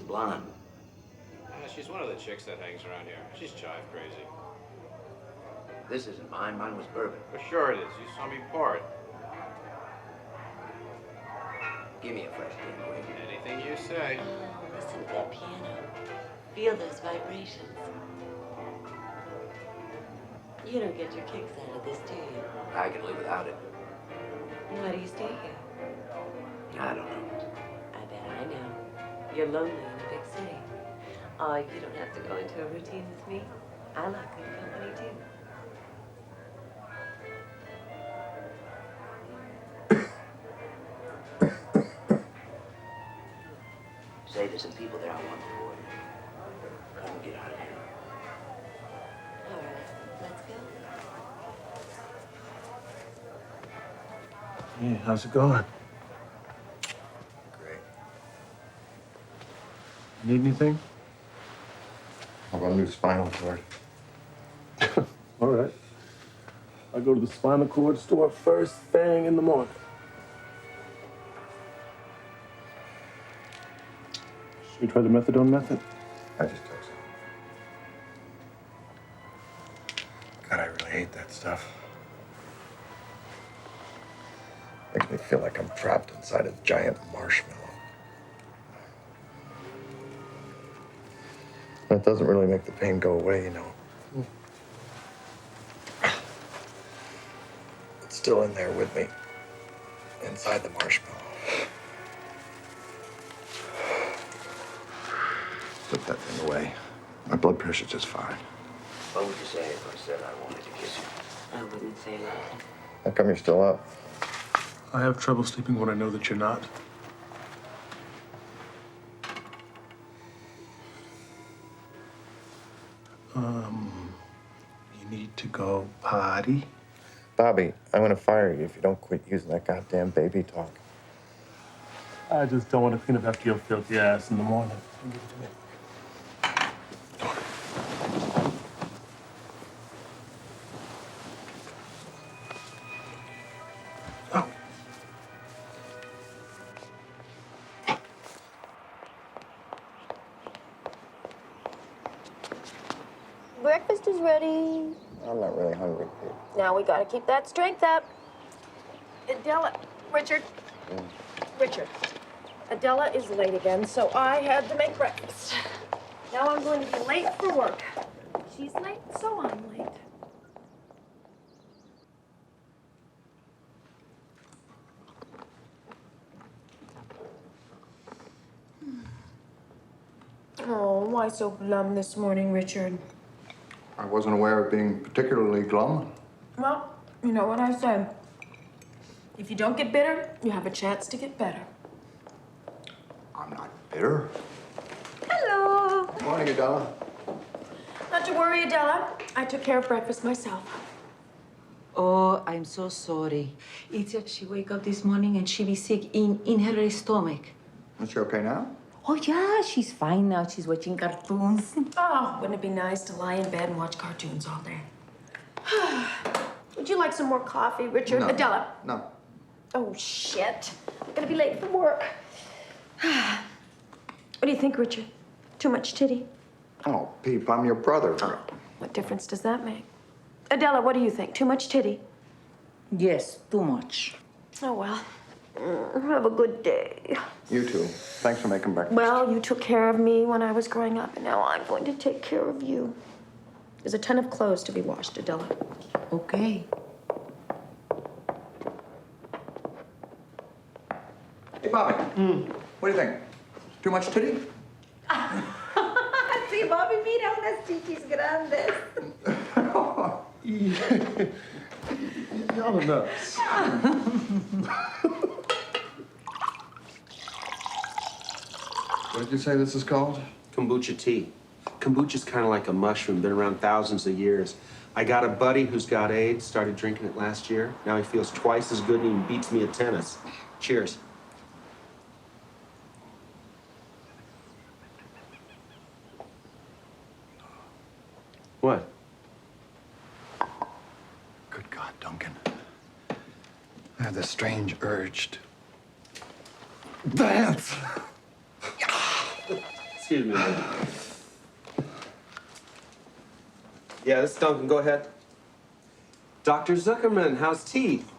blonde? She's one of the chicks that hangs around here. She's jive crazy. This isn't mine. Mine was bourbon. For sure it is. You saw me pour it. Give me a fresh can, quick. Anything you say. Oh, listen to that piano. Feel those vibrations. You don't get your kicks out of this, do you? I can live without it. Why do you stay here? I don't know. I bet I know. You're lonely in a big city. Oh, you don't have to go into a routine with me. I like good company, too. Say, there's some people there I want to avoid. Let me get out of here. All right, let's go. Hey, how's it going? Great. Need anything? How about a new spinal cord? All right. I go to the spinal cord store first thing in the morning. Should we try the methadone method? I just took some. God, I really hate that stuff. Makes me feel like I'm trapped inside a giant marshmallow. That doesn't really make the pain go away, you know. It's still in there with me, inside the marshmallow. Put that thing away. My blood pressure's just fine. What would you say if I said I wanted to kiss you? I wouldn't say that. How come you're still up? I have trouble sleeping when I know that you're not. You need to go potty. Bobby, I'm gonna fire you if you don't quit using that goddamn baby talk. I just don't want to clean up after your filthy ass in the morning. Give it to me. Breakfast is ready. I'm not really hungry, Pete. Now we gotta keep that strength up. Adela, Richard. Richard. Adela is late again, so I had to make breakfast. Now I'm going to be late for work. She's late, so I'm late. Oh, why so glum this morning, Richard? I wasn't aware of being particularly glum. Well, you know what I say. If you don't get bitter, you have a chance to get better. I'm not bitter. Hello. Morning, Adela. Not to worry, Adela. I took care of breakfast myself. Oh, I'm so sorry. It's that she wake up this morning and she be sick in her stomach. Is she okay now? Oh, yeah, she's fine now. She's watching cartoons. Oh, wouldn't it be nice to lie in bed and watch cartoons all day? Would you like some more coffee, Richard? No. Adela? No. Oh, shit. I'm gonna be late for work. What do you think, Richard? Too much titty? Oh, Peep, I'm your brother. Oh, what difference does that make? Adela, what do you think? Too much titty? Yes, too much. Oh, well. Have a good day. You too. Thanks for making breakfast. Well, you took care of me when I was growing up, and now I'm going to take care of you. There's a ton of clothes to be washed, Adela. Okay. Hey, Bobby. What do you think? Too much titty? Sí, Bobby, mira unas chichis grandes. Y'all are nuts. What did you say this is called? Kombucha tea. Kombucha's kind of like a mushroom, been around thousands of years. I got a buddy who's got AIDS, started drinking it last year. Now he feels twice as good and he beats me at tennis. Cheers. What? Good God, Duncan. I have this strange urge to dance. Excuse me. Yeah, this is Duncan. Go ahead. Dr. Zuckerman, how's teeth?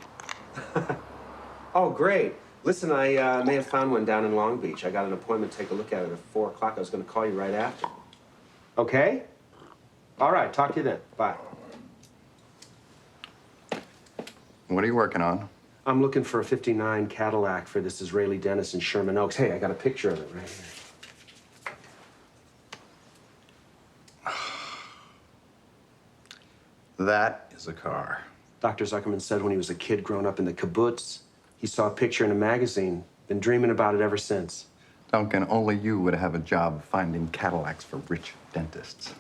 Oh, great. Listen, I may have found one down in Long Beach. I got an appointment to take a look at it at 4 o'clock. I was going to call you right after. Okay? All right, talk to you then. Bye. What are you working on? I'm looking for a '59 Cadillac for this Israeli dentist in Sherman Oaks. Hey, I got a picture of it right here. That is a car. Dr. Zuckerman said when he was a kid growing up in the kibbutz, he saw a picture in a magazine. Been dreaming about it ever since. Duncan, only you would have a job finding Cadillacs for rich dentists.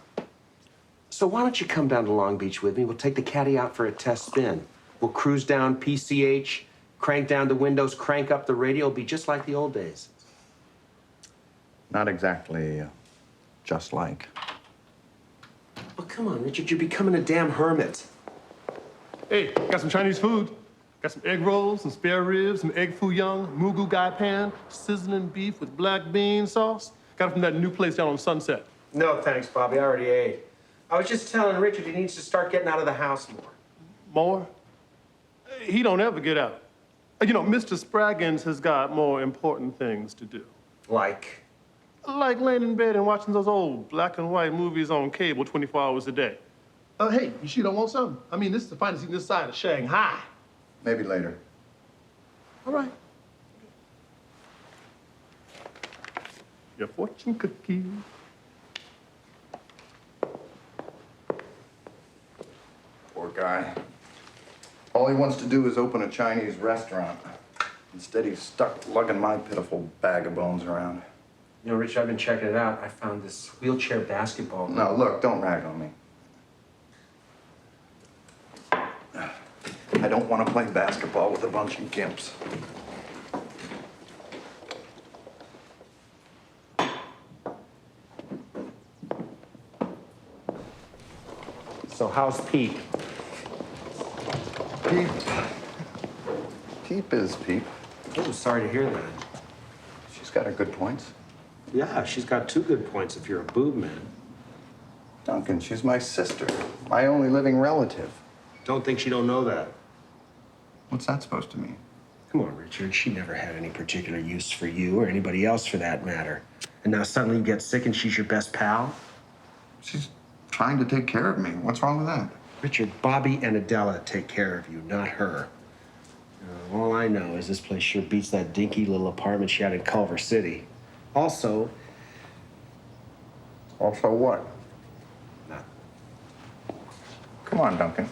So why don't you come down to Long Beach with me? We'll take the caddy out for a test spin. We'll cruise down PCH, crank down the windows, crank up the radio. It'll be just like the old days. Not exactly just like. Well, come on, Richard, you're becoming a damn hermit. Hey, got some Chinese food. Got some egg rolls, some spare ribs, some egg foo young, mugu gai pan, sizzling beef with black bean sauce. Got it from that new place down on Sunset. No, thanks, Bobby. I already ate. I was just telling Richard he needs to start getting out of the house more. More? He don't ever get out. You know, Mr. Spraggins has got more important things to do. Like? Like laying in bed and watching those old black and white movies on cable 24 hours a day. Hey, you sure don't want something? I mean, this is the finest thing this side of Shanghai. Maybe later. All right. Your fortune cookie. Poor guy. All he wants to do is open a Chinese restaurant. Instead, he's stuck lugging my pitiful bag of bones around. You know, Richard, I've been checking it out. I found this wheelchair basketball. No, look, don't rag on me. I don't want to play basketball with a bunch of gimps. So how's Pete? Peep. Peep is Peep. Oh, sorry to hear that. She's got her good points. Yeah, she's got 2 good points if you're a boob man. Duncan, she's my sister. My only living relative. Don't think she don't know that. What's that supposed to mean? Come on, Richard. She never had any particular use for you or anybody else for that matter. And now suddenly you get sick and she's your best pal? She's trying to take care of me. What's wrong with that? Richard, Bobby and Adela take care of you, not her. All I know is this place sure beats that dinky little apartment she had in Culver City. Also... Also what? Nothing. Come on, Duncan.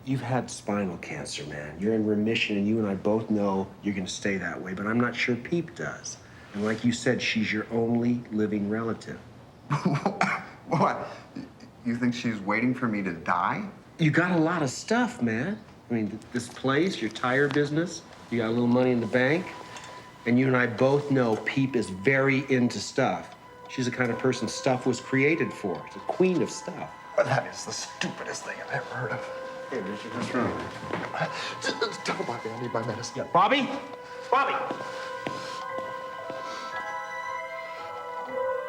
You've had spinal cancer, man. You're in remission, and you and I both know you're gonna stay that way, but I'm not sure Peep does. And like you said, she's your only living relative. What? You think she's waiting for me to die? You got a lot of stuff, man. I mean, this place, your tire business, you got a little money in the bank, and you and I both know Peep is very into stuff. She's the kind of person stuff was created for. She's a queen of stuff. That is the stupidest thing I've ever heard of. Hey, Richard, what's wrong? Tell Bobby I need my medicine. Yeah, Bobby? Bobby!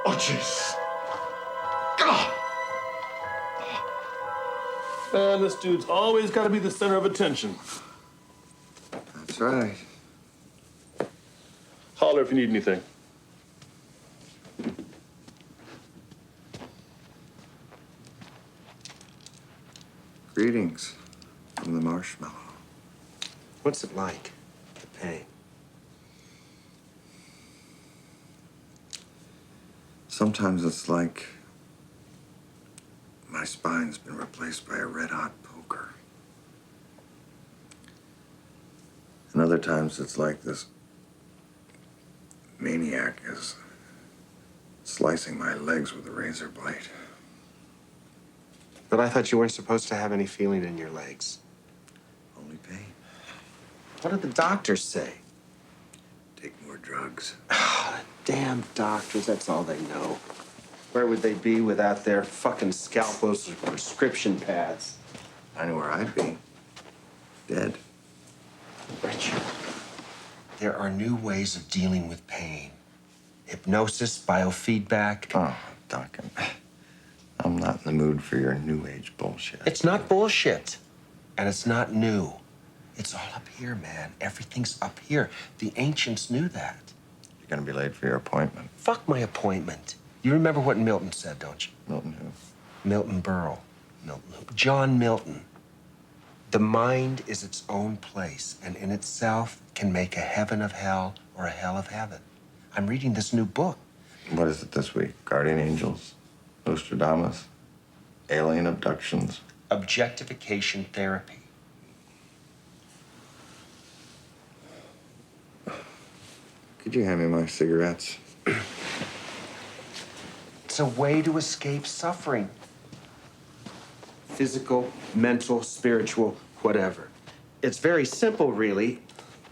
Oh, jeez. God! Man, this dude's always got to be the center of attention. That's right. Holler if you need anything. Greetings from the marshmallow. What's it like, the pain? Sometimes it's like my spine's been replaced by a red-hot poker. And other times it's like this maniac is slicing my legs with a razor blade. But I thought you weren't supposed to have any feeling in your legs. Only pain. What did the doctors say? Take more drugs. Damn doctors, that's all they know. Where would they be without their fucking scalpels or prescription pads? I know where I'd be. Dead. Richard, there are new ways of dealing with pain. Hypnosis, biofeedback. Oh, Duncan. I'm not in the mood for your new age bullshit. It's not bullshit. And it's not new. It's all up here, man. Everything's up here. The ancients knew that. You're gonna be late for your appointment. Fuck my appointment. You remember what Milton said, don't you? Milton who? Milton Berle. Milton who? John Milton. The mind is its own place, and in itself can make a heaven of hell or a hell of heaven. I'm reading this new book. What is it this week? Guardian angels? Nostradamus? Alien abductions? Objectification therapy. Could you hand me my cigarettes? It's a way to escape suffering. Physical, mental, spiritual, whatever. It's very simple, really.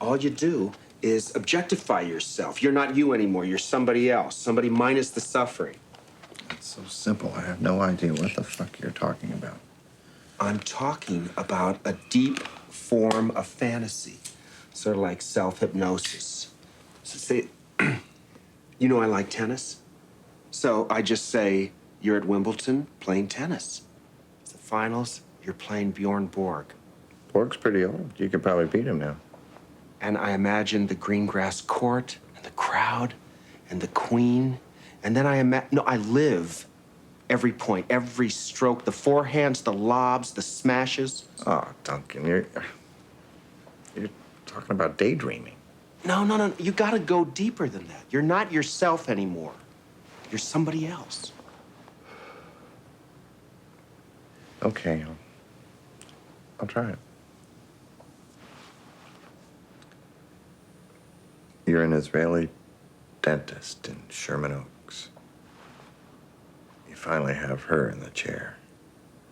All you do is objectify yourself. You're not you anymore. You're somebody else, somebody minus the suffering. It's so simple. I have no idea what the fuck you're talking about. I'm talking about a deep form of fantasy, sort of like self-hypnosis. So say, you know I like tennis. So I just say, you're at Wimbledon playing tennis. It's the finals, you're playing Bjorn Borg. Borg's pretty old. You could probably beat him now. And I imagine the green grass court, and the crowd, and the queen. And then I live every point, every stroke, the forehands, the lobs, the smashes. Oh, Duncan, you're talking about daydreaming. No. You gotta go deeper than that. You're not yourself anymore. You're somebody else. Okay, I'll try it. You're an Israeli dentist in Sherman Oaks. You finally have her in the chair.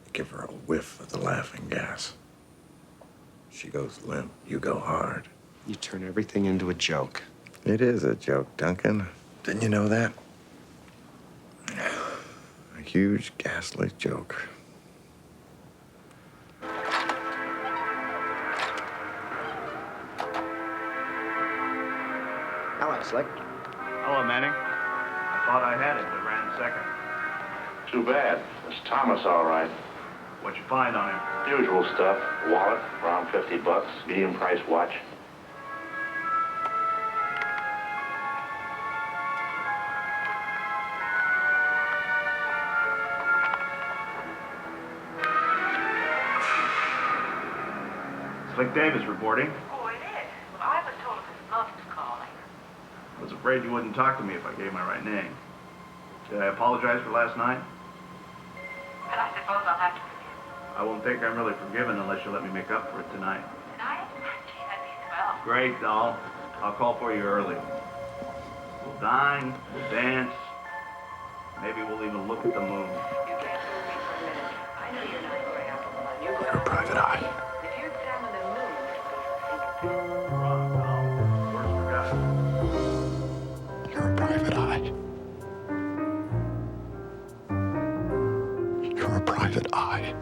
You give her a whiff of the laughing gas. She goes limp, you go hard. You turn everything into a joke. It is a joke, Duncan. Didn't you know that? A huge, ghastly joke. Hello, Slick. Hello, Manning. I thought I had it, but ran second. Too bad. It's Thomas, all right. What'd you find on him? Usual stuff. Wallet, around $50. Medium price watch. Slick Davis reporting. Oh, it is? Well, I was told it was Muff's calling. I was afraid you wouldn't talk to me if I gave my right name. Did I apologize for last night? And I suppose I'll have to forgive. I won't think I'm really forgiven unless you let me make up for it tonight. Tonight? That'd be swell. Great, doll. I'll call for you early. We'll dine, we'll dance. Maybe we'll even look at the moon. You can't fool me for a minute. I know you're not going out for fun. You're going You're a private eye. If you examine the moon, Wrong, doll. Words forgotten. You're a private eye. You're a private eye.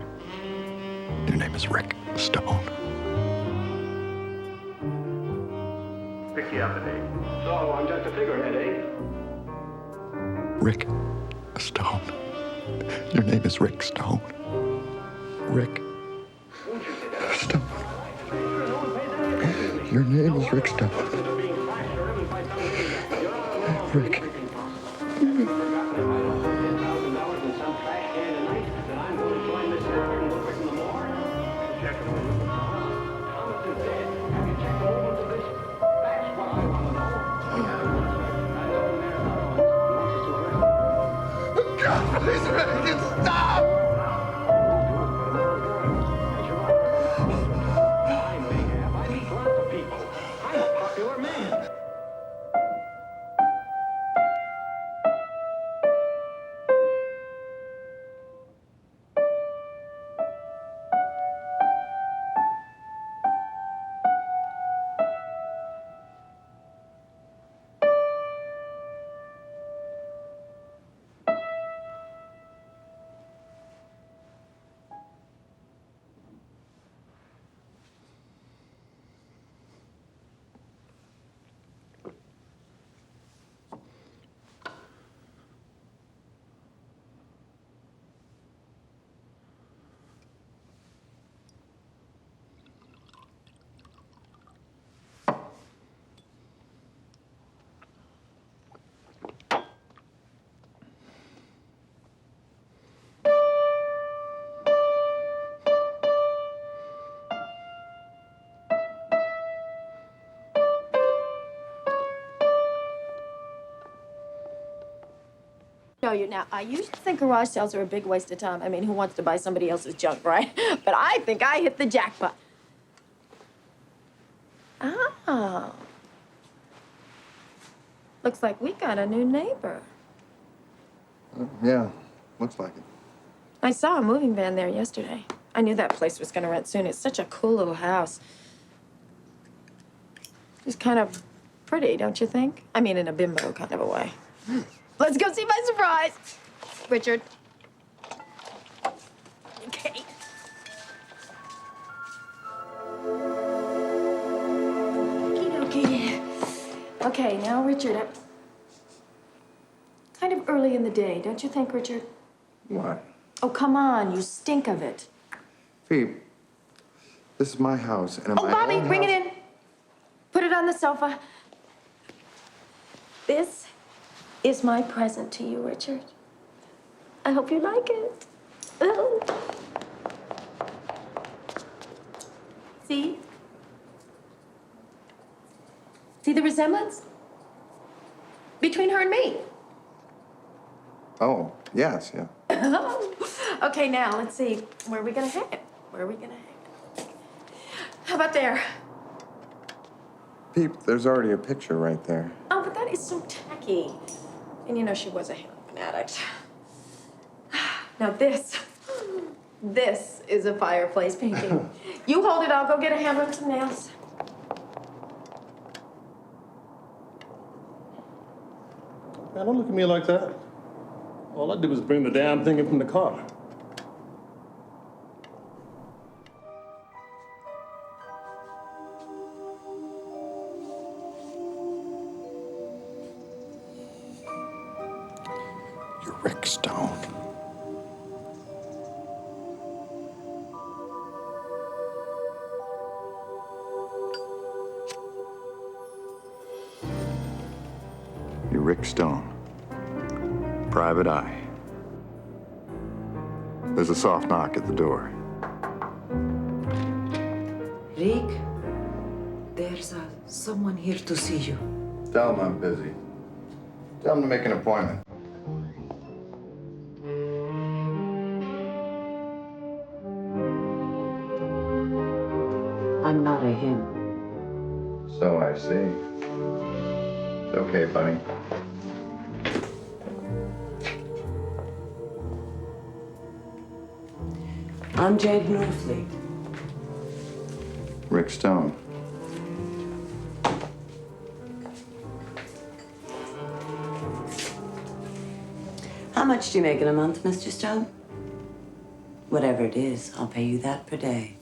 Your name is Rick Stone. Pick you up at 8. So, I'm just a figurehead, eh? Rick Stone. Your name is Rick Stone. Rick Stone. Your name is Rick Stone. Rick. Please, Rick, stop! I meet lots of people. I'm a popular man. Show you now. I used to think garage sales are a big waste of time. I mean, who wants to buy somebody else's junk, right? But I think I hit the jackpot. Oh. Looks like we got a new neighbor. Yeah, looks like it. I saw a moving van there yesterday. I knew that place was gonna rent soon. It's such a cool little house. It's kind of pretty, don't you think? I mean, in a bimbo kind of a way. Let's go see my surprise. Richard. Okay. Okey-dokey. Okay, now, Richard, kind of early in the day, don't you think, Richard? What? Oh, come on, you stink of it. Phoebe, this is my house, and Oh, Bobby, bring it in. Put it on the sofa. This is my present to you, Richard. I hope you like it. Oh. See? See the resemblance? Between her and me. Oh, yes, yeah. Okay, now, let's see. Where are we gonna hang it? Where are we gonna hang it? How about there? Pete, there's already a picture right there. Oh, but that is so tacky. And you know, she was a heroin addict. Now this is a fireplace painting. You hold it, I'll go get a hammer and some nails. Man, don't look at me like that. All I did was bring the damn thing in from the car. You're Rick Stone. You're Rick Stone. Private eye. There's a soft knock at the door. Rick, there's someone here to see you. Tell him I'm busy. Tell him to make an appointment. him. So I see. It's okay, buddy. I'm Jade Norfleet. Rick Stone. How much do you make in a month, Mr. Stone? Whatever it is, I'll pay you that per day.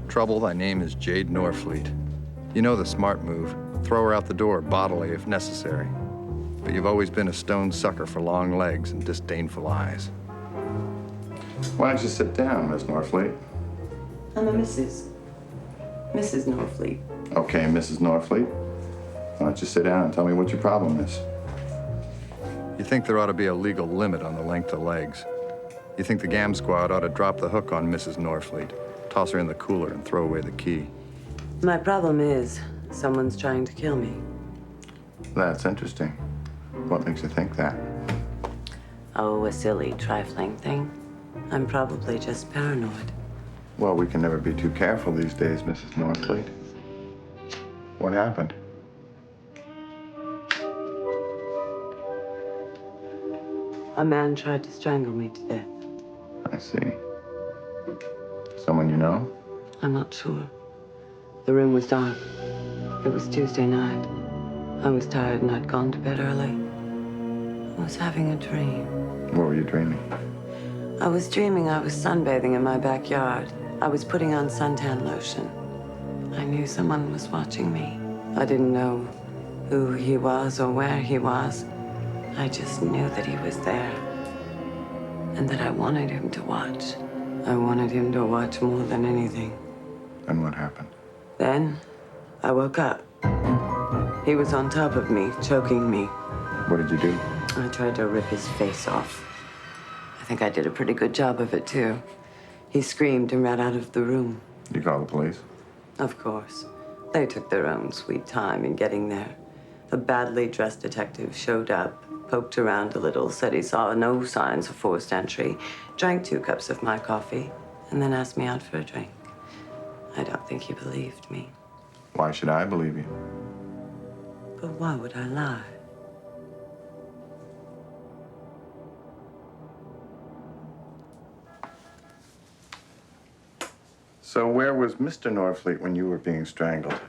Trouble, thy name is Jade Norfleet. You know the smart move. Throw her out the door bodily if necessary. But you've always been a stone sucker for long legs and disdainful eyes. Why don't you sit down, Miss Norfleet? I'm a Mrs. Norfleet. Okay, Mrs. Norfleet. Why don't you sit down and tell me what your problem is? You think there ought to be a legal limit on the length of legs. You think the Gam Squad ought to drop the hook on Mrs. Norfleet, toss her in the cooler and throw away the key. My problem is, someone's trying to kill me. That's interesting. What makes you think that? Oh, a silly, trifling thing. I'm probably just paranoid. Well, we can never be too careful these days, Mrs. Norfleet. What happened? A man tried to strangle me to death. I see. Someone you know? I'm not sure. The room was dark. It was Tuesday night. I was tired and I'd gone to bed early. I was having a dream. What were you dreaming? I was dreaming I was sunbathing in my backyard. I was putting on suntan lotion. I knew someone was watching me. I didn't know who he was or where he was. I just knew that he was there. And that I wanted him to watch. I wanted him to watch more than anything. And what happened? Then, I woke up. He was on top of me, choking me. What did you do? I tried to rip his face off. I think I did a pretty good job of it, too. He screamed and ran out of the room. You call the police? Of course. They took their own sweet time in getting there. A badly dressed detective showed up, poked around a little, said he saw no signs of forced entry, drank 2 cups of my coffee, and then asked me out for a drink. I don't think he believed me. Why should I believe you? But why would I lie? So where was Mr. Norfleet when you were being strangled?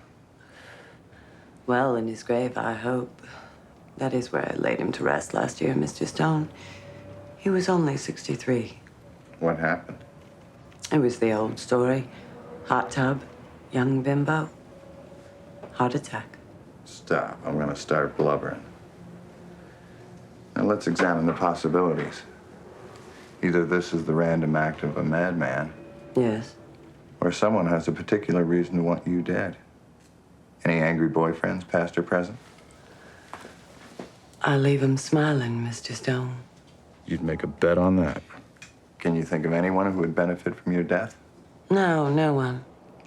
Well, in his grave, I hope. That is where I laid him to rest last year, Mr. Stone. He was only 63. What happened? It was the old story. Hot tub, young bimbo, heart attack. Stop. I'm going to start blubbering. Now let's examine the possibilities. Either this is the random act of a madman. Yes. Or someone has a particular reason to want you dead. Any angry boyfriends, past or present? I leave him smiling, Mr. Stone. You'd make a bet on that. Can you think of anyone who would benefit from your death? No, no one.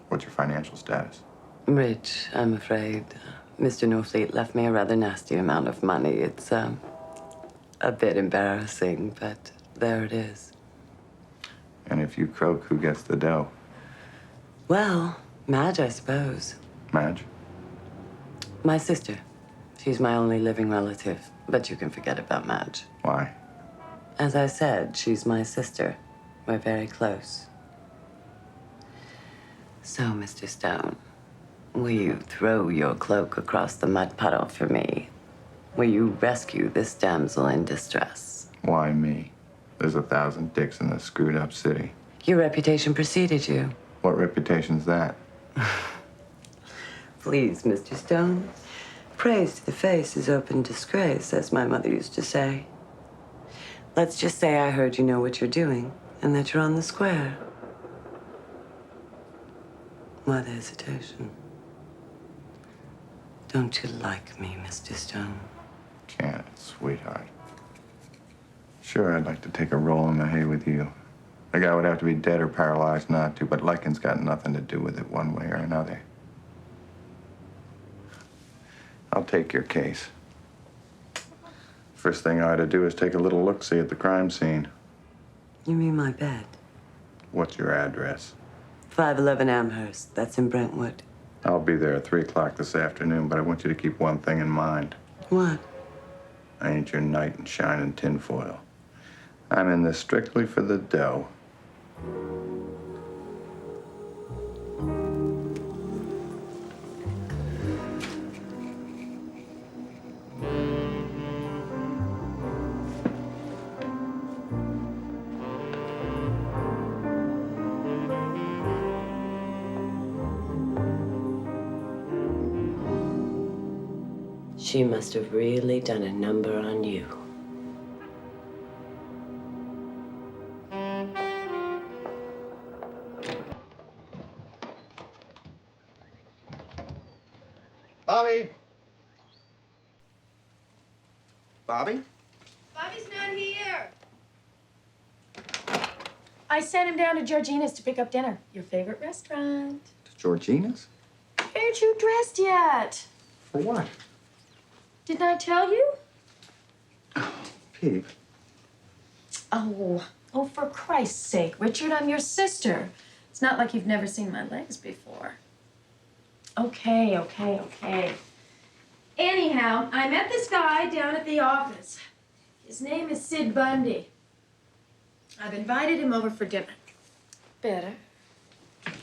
What's your financial status? Rich, I'm afraid. Mr. Norfleet left me a rather nasty amount of money. It's, a bit embarrassing, but there it is. And if you croak, who gets the dough? Well, Madge, I suppose. Madge? My sister. She's my only living relative, but you can forget about Madge. Why? As I said, she's my sister. We're very close. So, Mr. Stone, will you throw your cloak across the mud puddle for me? Will you rescue this damsel in distress? Why me? There's 1,000 dicks in this screwed up city. Your reputation preceded you. What reputation's that? Please, Mr. Stone. Praise to the face is open disgrace, as my mother used to say. Let's just say I heard you know what you're doing and that you're on the square. Why the hesitation? Don't you like me, Mr. Stone? Can't, sweetheart. Sure, I'd like to take a roll in the hay with you. The guy would have to be dead or paralyzed not to, but liking's got nothing to do with it one way or another. I'll take your case. First thing I ought to do is take a little look-see at the crime scene. You mean my bed? What's your address? 511 Amherst. That's in Brentwood. I'll be there at 3 o'clock this afternoon, but I want you to keep one thing in mind. What? I ain't your knight in shining tinfoil. I'm in this strictly for the dough. She must have really done a number on you. Bobby! Bobby? Bobby's not here. I sent him down to Georgina's to pick up dinner. Your favorite restaurant. To Georgina's? Aren't you dressed yet? For what? Didn't I tell you? Peep. Oh, for Christ's sake, Richard, I'm your sister. It's not like you've never seen my legs before. Okay. Anyhow, I met this guy down at the office. His name is Sid Bundy. I've invited him over for dinner. Better. He's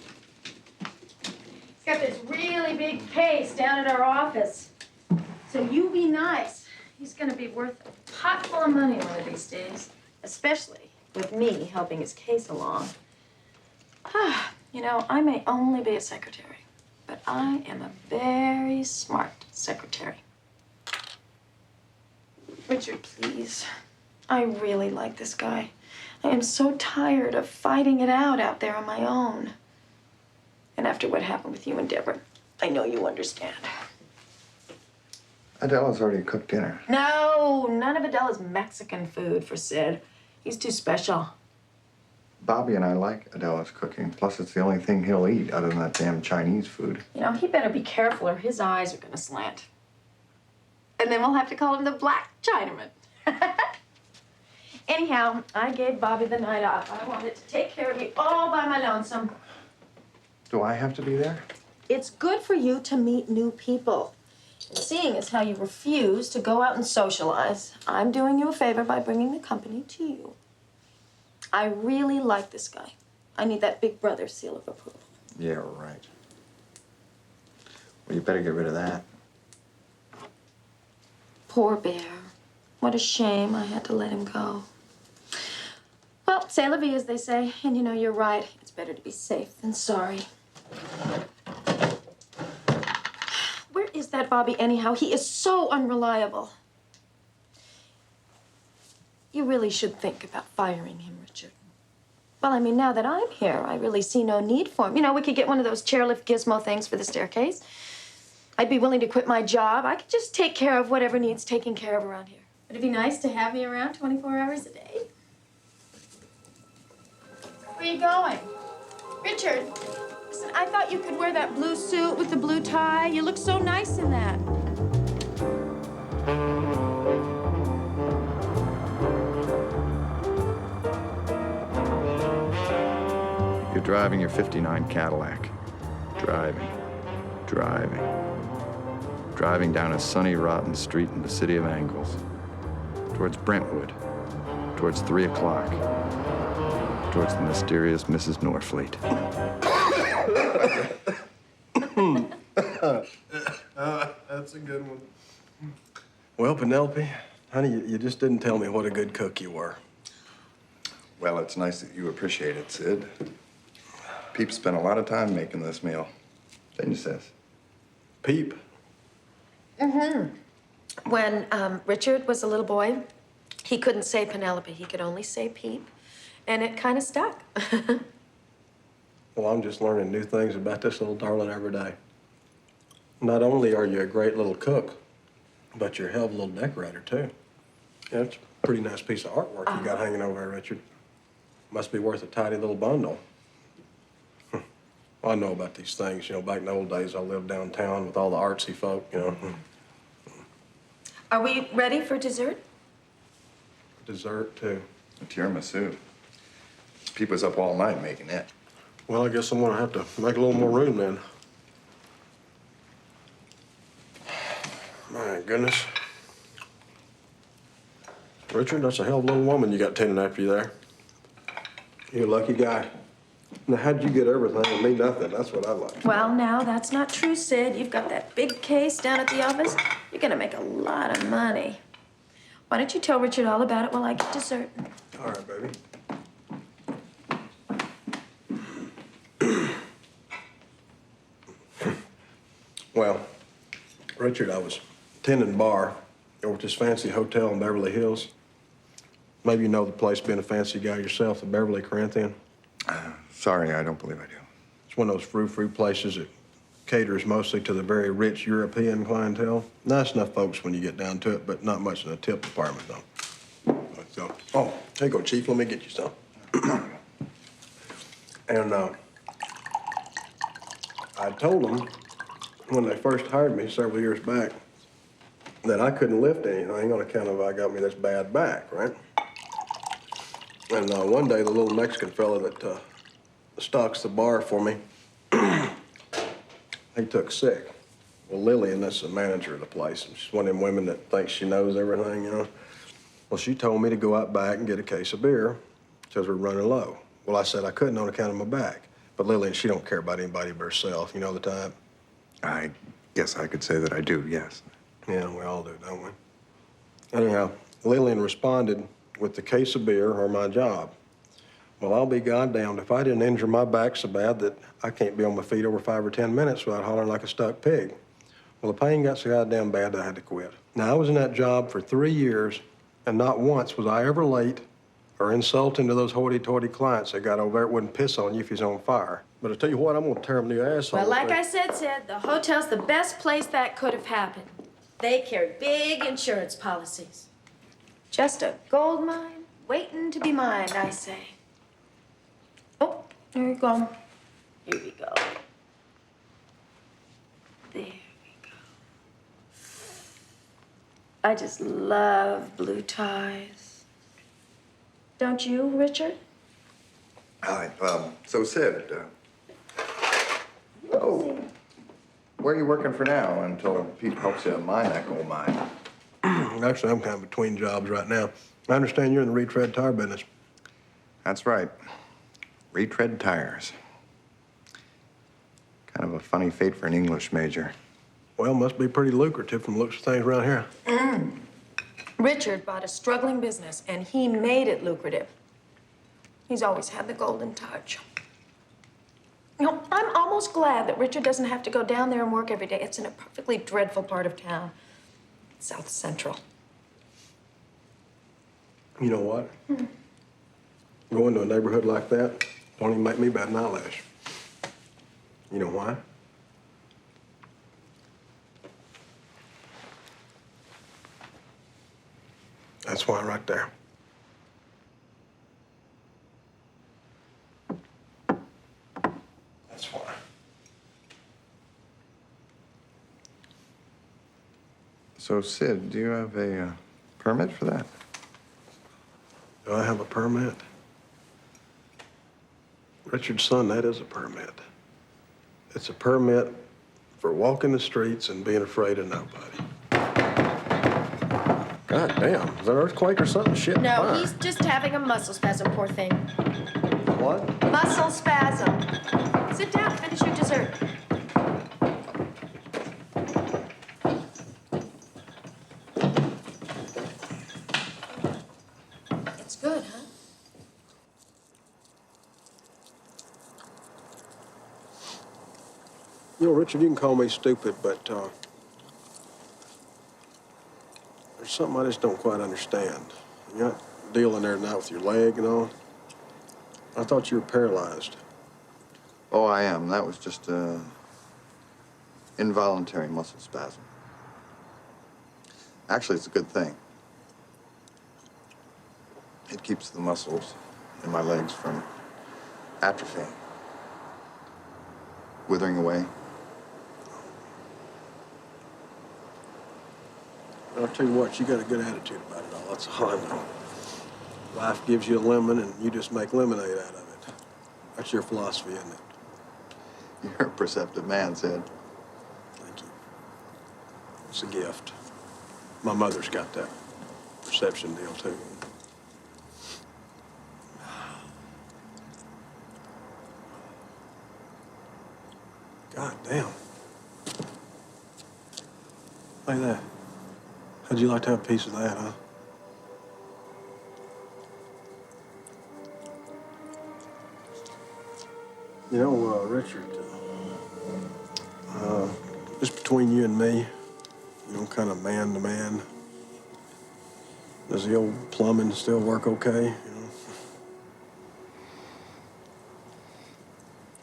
got this really big case down at our office. So you be nice. He's gonna be worth a pot full of money one of these days. Especially with me helping his case along. You know, I may only be a secretary, but I am a very smart secretary. Richard, please. I really like this guy. I am so tired of fighting it out there on my own. And after what happened with you and Deborah, I know you understand. Adela's already cooked dinner. No, none of Adela's Mexican food for Sid. He's too special. Bobby and I like Adela's cooking. Plus, it's the only thing he'll eat other than that damn Chinese food. You know, he better be careful or his eyes are gonna slant. And then we'll have to call him the Black Chinaman. Anyhow, I gave Bobby the night off. I wanted to take care of you all by my lonesome. Do I have to be there? It's good for you to meet new people. And seeing as how you refuse to go out and socialize, I'm doing you a favor by bringing the company to you. I really like this guy. I need that big brother seal of approval. Yeah, right. Well, you better get rid of that. Poor bear. What a shame I had to let him go. Well, c'est la vie, as they say. And you know, you're right. It's better to be safe than sorry. Where is that Bobby anyhow? He is so unreliable. You really should think about firing him, Richard. Well, I mean, now that I'm here, I really see no need for him. You know, we could get one of those chairlift gizmo things for the staircase. I'd be willing to quit my job. I could just take care of whatever needs taking care of around here. Would it be nice to have me around 24 hours a day? Where are you going? Richard, listen, I thought you could wear that blue suit with the blue tie. You look so nice in that. You're driving your '59 Cadillac. Driving down a sunny, rotten street in the city of Angles. Towards Brentwood. Towards 3 o'clock. Towards the mysterious Mrs. Norfleet. That's a good one. Well, Penelope, honey, you just didn't tell me what a good cook you were. Well, it's nice that you appreciate it, Sid. Peep spent a lot of time making this meal. Then you says. Peep. Mm-hmm. When Richard was a little boy, he couldn't say Penelope. He could only say Peep. And it kind of stuck. Well, I'm just learning new things about this little darling every day. Not only are you a great little cook, but you're a hell of a little decorator, too. Yeah, it's a pretty nice piece of artwork you got hanging over there, Richard. Must be worth a tidy little bundle. I know about these things. You know, back in the old days, I lived downtown with all the artsy folk, you know. Are we ready for dessert? Dessert, too. A tiramisu. Peep was up all night making it. Well, I guess I'm gonna have to make a little more room then. My goodness. Richard, that's a hell of a little woman you got tending after you there. You're a lucky guy. Now, how'd you get everything and me nothing? That's what I like. Well, now, that's not true, Sid. You've got that big case down at the office. You're gonna make a lot of money. Why don't you tell Richard all about it while I get dessert? All right, baby. Well, Richard, I was tending bar over at this fancy hotel in Beverly Hills. Maybe you know the place, being a fancy guy yourself, the Beverly Corinthian. Sorry, I don't believe I do. It's one of those frou-frou places that caters mostly to the very rich European clientele. Nice enough folks when you get down to it, but not much in the tip department, though. So, oh, here you go, Chief. Let me get you some. And I told them when they first hired me several years back that I couldn't lift anything on account of I got me this bad back, right? And one day, the little Mexican fella that stocks the bar for me, he took sick. Well, Lillian, that's the manager of the place. She's one of them women that thinks she knows everything, you know. Well, she told me to go out back and get a case of beer because we're running low. Well, I said I couldn't on account of my back. But Lillian, she don't care about anybody but herself. You know the type? I guess I could say that I do, yes. Yeah, we all do, don't we? Anyhow, Lillian responded with the case of beer or my job. Well, I'll be goddamned if I didn't injure my back so bad that I can't be on my feet over 5 or 10 minutes without hollering like a stuck pig. Well, the pain got so goddamn bad that I had to quit. Now, I was in that job for 3 years, and not once was I ever late or insulting to those hoity-toity clients that got over there that wouldn't piss on you if he's on fire. But I tell you what, I'm gonna tear them new asshole. Well, like I said, Sid, the hotel's the best place that could have happened. They carry big insurance policies. Just a gold mine waiting to be mined, I say. Oh, here you go. Here we go. There we go. I just love blue ties. Don't you, Richard? So Sid, where are you working for now until Pete helps you mine that gold mine? Actually, I'm kind of between jobs right now. I understand you're in the retread tire business. That's right. Retread tires. Kind of a funny fate for an English major. Well, must be pretty lucrative from the looks of things around here. Richard bought a struggling business, and he made it lucrative. He's always had the golden touch. You know, I'm almost glad that Richard doesn't have to go down there and work every day. It's in a perfectly dreadful part of town, South Central. You know what? Going to a neighborhood like that don't even make me bat an eyelash. You know why? That's why right there. That's why. So, Sid, do you have a permit for that? Do I have a permit? Richard's son, that is a permit. It's a permit for walking the streets and being afraid of nobody. God damn, is that an earthquake or something? Shit, No, fire. he's just having a muscle spasm, poor thing. What? Muscle spasm. Sit down, finish your dessert. It's good, huh? You know, Richard, you can call me stupid, but there's something I just don't quite understand. You're not dealing there now with your leg and all. I thought you were paralyzed. Oh, I am. That was just involuntary muscle spasm. Actually, it's a good thing. It keeps the muscles in my legs from atrophying, withering away. I'll tell you what, you got a good attitude about it all. That's all I know. Life gives you a lemon, and you just make lemonade out of it. That's your philosophy, isn't it? You're a perceptive man, Sid. Thank you. It's a gift. My mother's got that perception deal, too. God damn. Like that. How'd you like to have a piece of that, huh? You know, Richard, just between you and me, you know, kind of man to man, does the old plumbing still work okay? You know?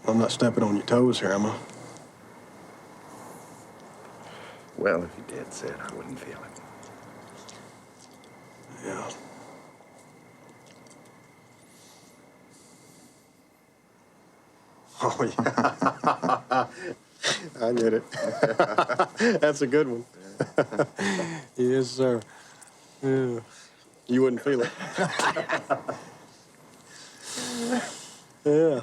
I'm not stepping on your toes here, am I? Well, if you did, Sid, I wouldn't feel it. Yeah. Oh, yeah. I get it. That's a good one. Yes, sir. Yeah. You wouldn't feel it. Yeah.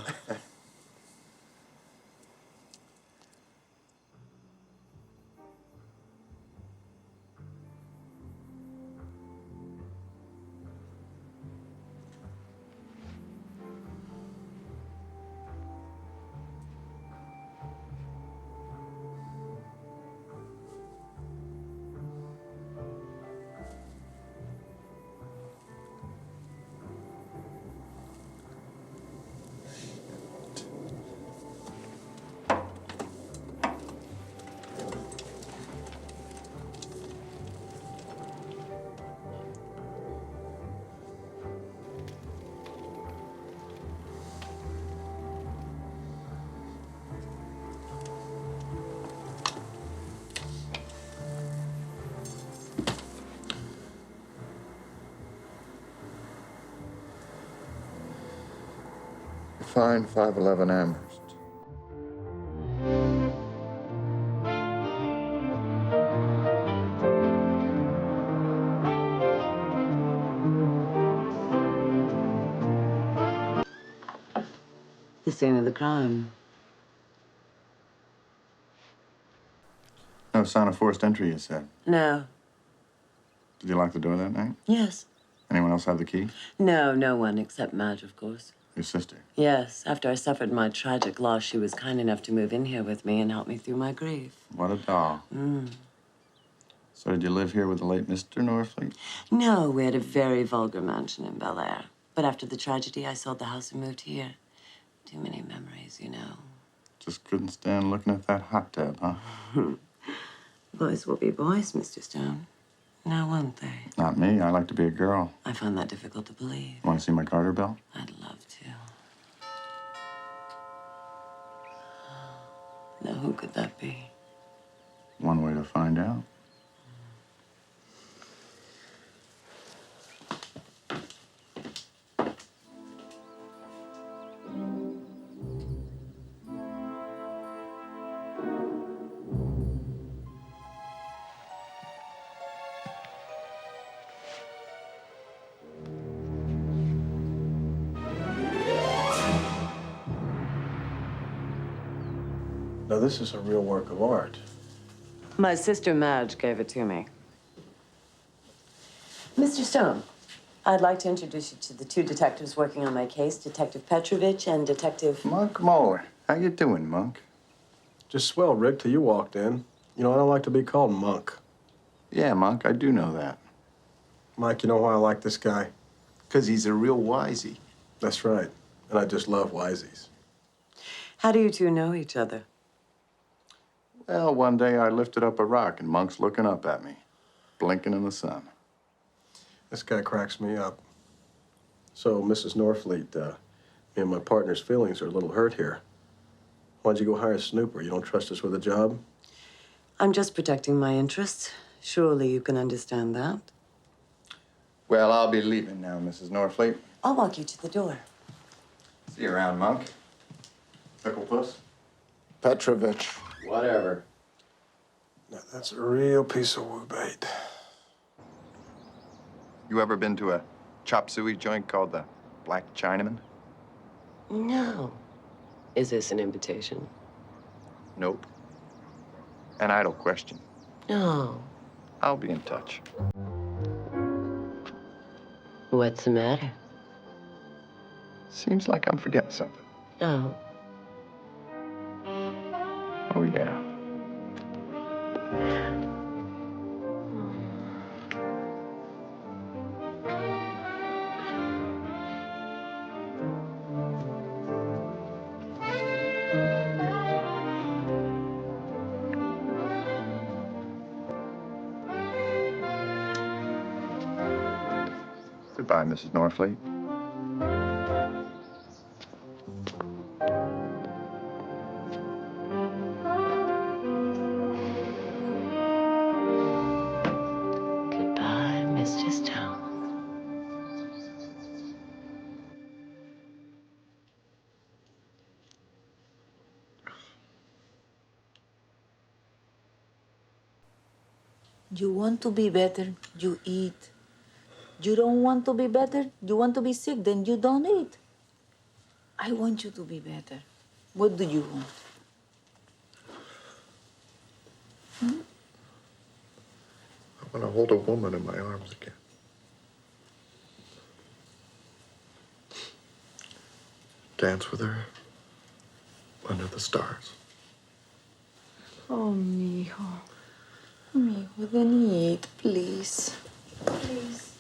Fine 511 Amherst. The scene of the crime. No sign of forced entry, you said. No. Did you lock the door that night? Yes. Anyone else have the key? No, no one except Madge, of course. Your sister? Yes, after I suffered my tragic loss, she was kind enough to move in here with me and help me through my grief. What a doll. So did you live here with the late Mr. Norfleet? No, we had a very vulgar mansion in Bel Air. But after the tragedy, I sold the house and moved here. Too many memories, you know. Just couldn't stand looking at that hot tub, huh? Boys will be boys, Mr. Stone. Now, won't they? Not me. I like to be a girl. I find that difficult to believe. Want to see my garter belt? I'd love to. Now, who could that be? One way to find out. Now, this is a real work of art. My sister Madge gave it to me. Mr. Stone, I'd like to introduce you to the two detectives working on my case, Detective Petrovich and Detective... Monk Moore. How you doing, Monk? Just swell, Rick, till you walked in. You know, I don't like to be called Monk. Yeah, Monk, I do know that. Mike, you know why I like this guy? 'Cause he's a real wisey. That's right. And I just love wisies. How do you two know each other? Well, one day I lifted up a rock and Monk's looking up at me, blinking in the sun. This guy cracks me up. So, Mrs. Norfleet, me and my partner's feelings are a little hurt here. Why'd you go hire a snooper? You don't trust us with a job? I'm just protecting my interests. Surely you can understand that. Well, I'll be leaving now, Mrs. Norfleet. I'll walk you to the door. See you around, Monk. Pickle puss? Petrovich. Whatever. Now, that's a real piece of woo bait. You ever been to a chop suey joint called the Black Chinaman? No. Is this an invitation? Nope. An idle question. No. I'll be in touch. What's the matter? Seems like I'm forgetting something. Oh. Oh, yeah. Goodbye, Mrs. Norfleet. Goodbye, Mr. Stone. You want to be better, you eat. You don't want to be better, you want to be sick, then you don't eat. I want you to be better. What do you want? I want to hold a woman in my arms again. Dance with her under the stars. Oh, mijo. Mijo, then eat, please. Please.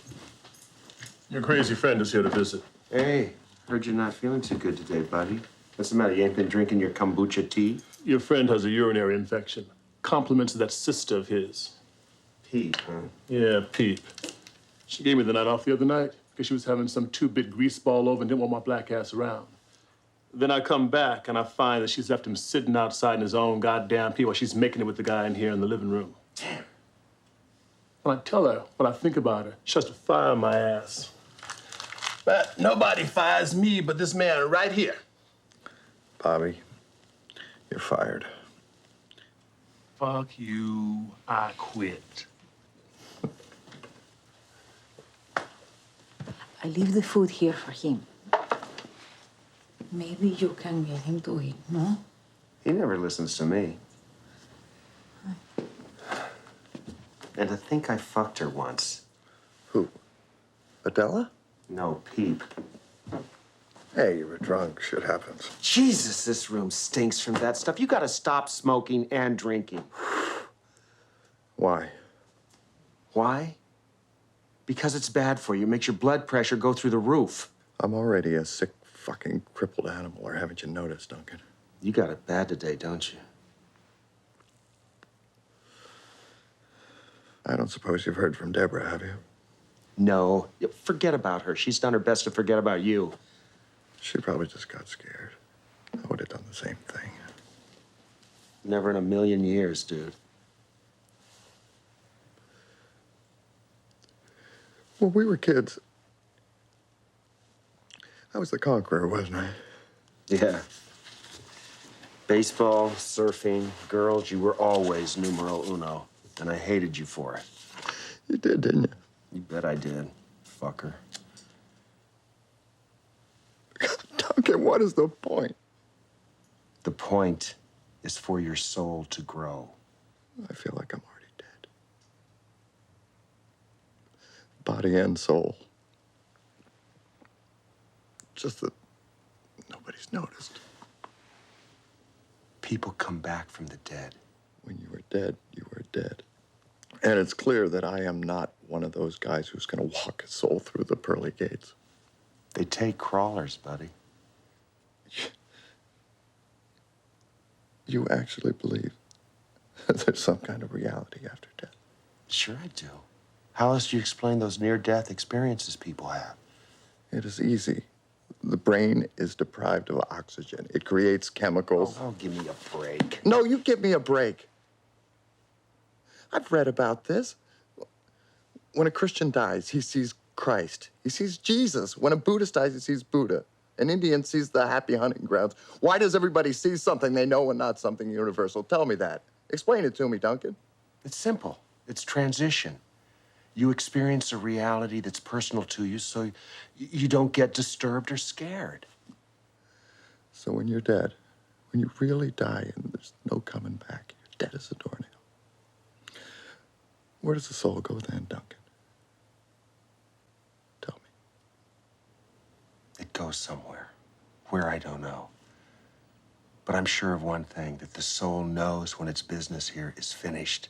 Your crazy friend is here to visit. Hey, heard you're not feeling too good today, buddy. What's the matter? You ain't been drinking your kombucha tea? Your friend has a urinary infection. Compliments of that sister of his. Pete, huh? Yeah, Peep. She gave me the night off the other night because she was having some two-bit grease ball over and didn't want my black ass around. Then I come back and I find that she's left him sitting outside in his own goddamn pee while she's making it with the guy in here in the living room. Damn. When I tell her what I think about her, she has to fire my ass. But nobody fires me but this man right here. Bobby, you're fired. Fuck you, I quit. I leave the food here for him. Maybe you can get him to eat, no? He never listens to me. And I think I fucked her once. Who? Adela? No, Peep. Hey, you were drunk. Shit happens. Jesus, this room stinks from that stuff. You gotta stop smoking and drinking. Why? Why? Because it's bad for you. It makes your blood pressure go through the roof. I'm already a sick, fucking crippled animal, or haven't you noticed, Duncan? You got it bad today, don't you? I don't suppose you've heard from Deborah, have you? No. Forget about her. She's done her best to forget about you. She probably just got scared. I would have done the same thing. Never in a million years, dude. When we were kids, I was the conqueror, wasn't I? Yeah. Baseball, surfing, girls, you were always numero uno. And I hated you for it. You did, didn't you? You bet I did, fucker. Duncan, what is the point? The point is for your soul to grow. I feel like I'm already dead. Body and soul. Just that nobody's noticed. People come back from the dead. When you were dead, you were dead. And it's clear that I am not one of those guys who's gonna walk his soul through the pearly gates. They take crawlers, buddy. You actually believe that there's some kind of reality after death? Sure I do. How else do you explain those near-death experiences people have? It is easy. The brain is deprived of oxygen. It creates chemicals. Oh, give me a break. No, you give me a break. I've read about this. When a Christian dies, he sees Christ. He sees Jesus. When a Buddhist dies, he sees Buddha. An Indian sees the happy hunting grounds. Why does everybody see something they know and not something universal? Tell me that. Explain it to me, Duncan. It's simple. It's transition. You experience a reality that's personal to you, so you don't get disturbed or scared. So when you're dead, When you really die and there's no coming back, you're dead as a doornail. Where does the soul go then, Duncan? Tell me. It goes somewhere. Where, I don't know. But I'm sure of one thing, that the soul knows when its business here is finished,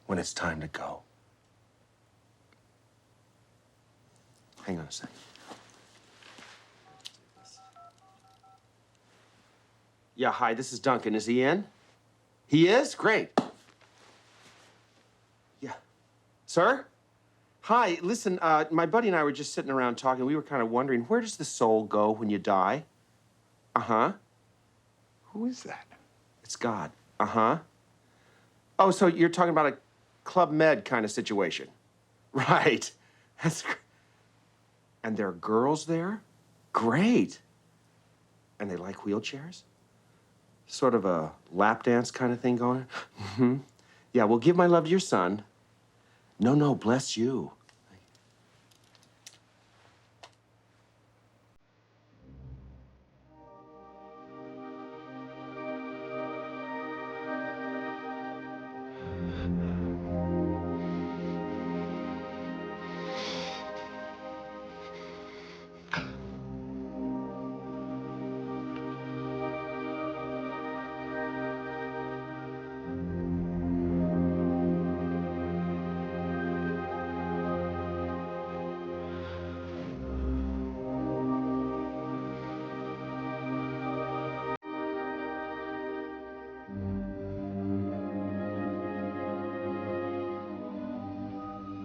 when it's time to go. Hang on a second. Yeah, hi, this is Duncan. Is he in? He is? Great. Yeah. Sir? Hi, listen, my buddy and I were just sitting around talking. We were kind of wondering, where does the soul go when you die? Uh-huh. Who is that? It's God. Uh-huh. Oh, so you're talking about a Club Med kind of situation. Right. And there are girls there? Great. And they like wheelchairs? Sort of a lap dance kind of thing going? Mm-hmm. Yeah, well, give my love to your son. No, bless you.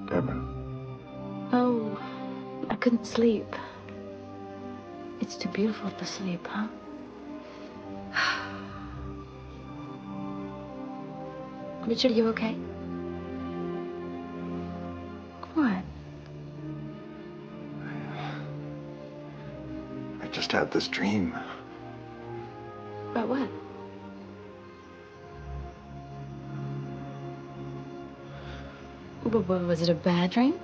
Deborah. Oh, I couldn't sleep. It's too beautiful to sleep, huh? Richard, you okay? What? I just had this dream. About what? Was it a bad dream?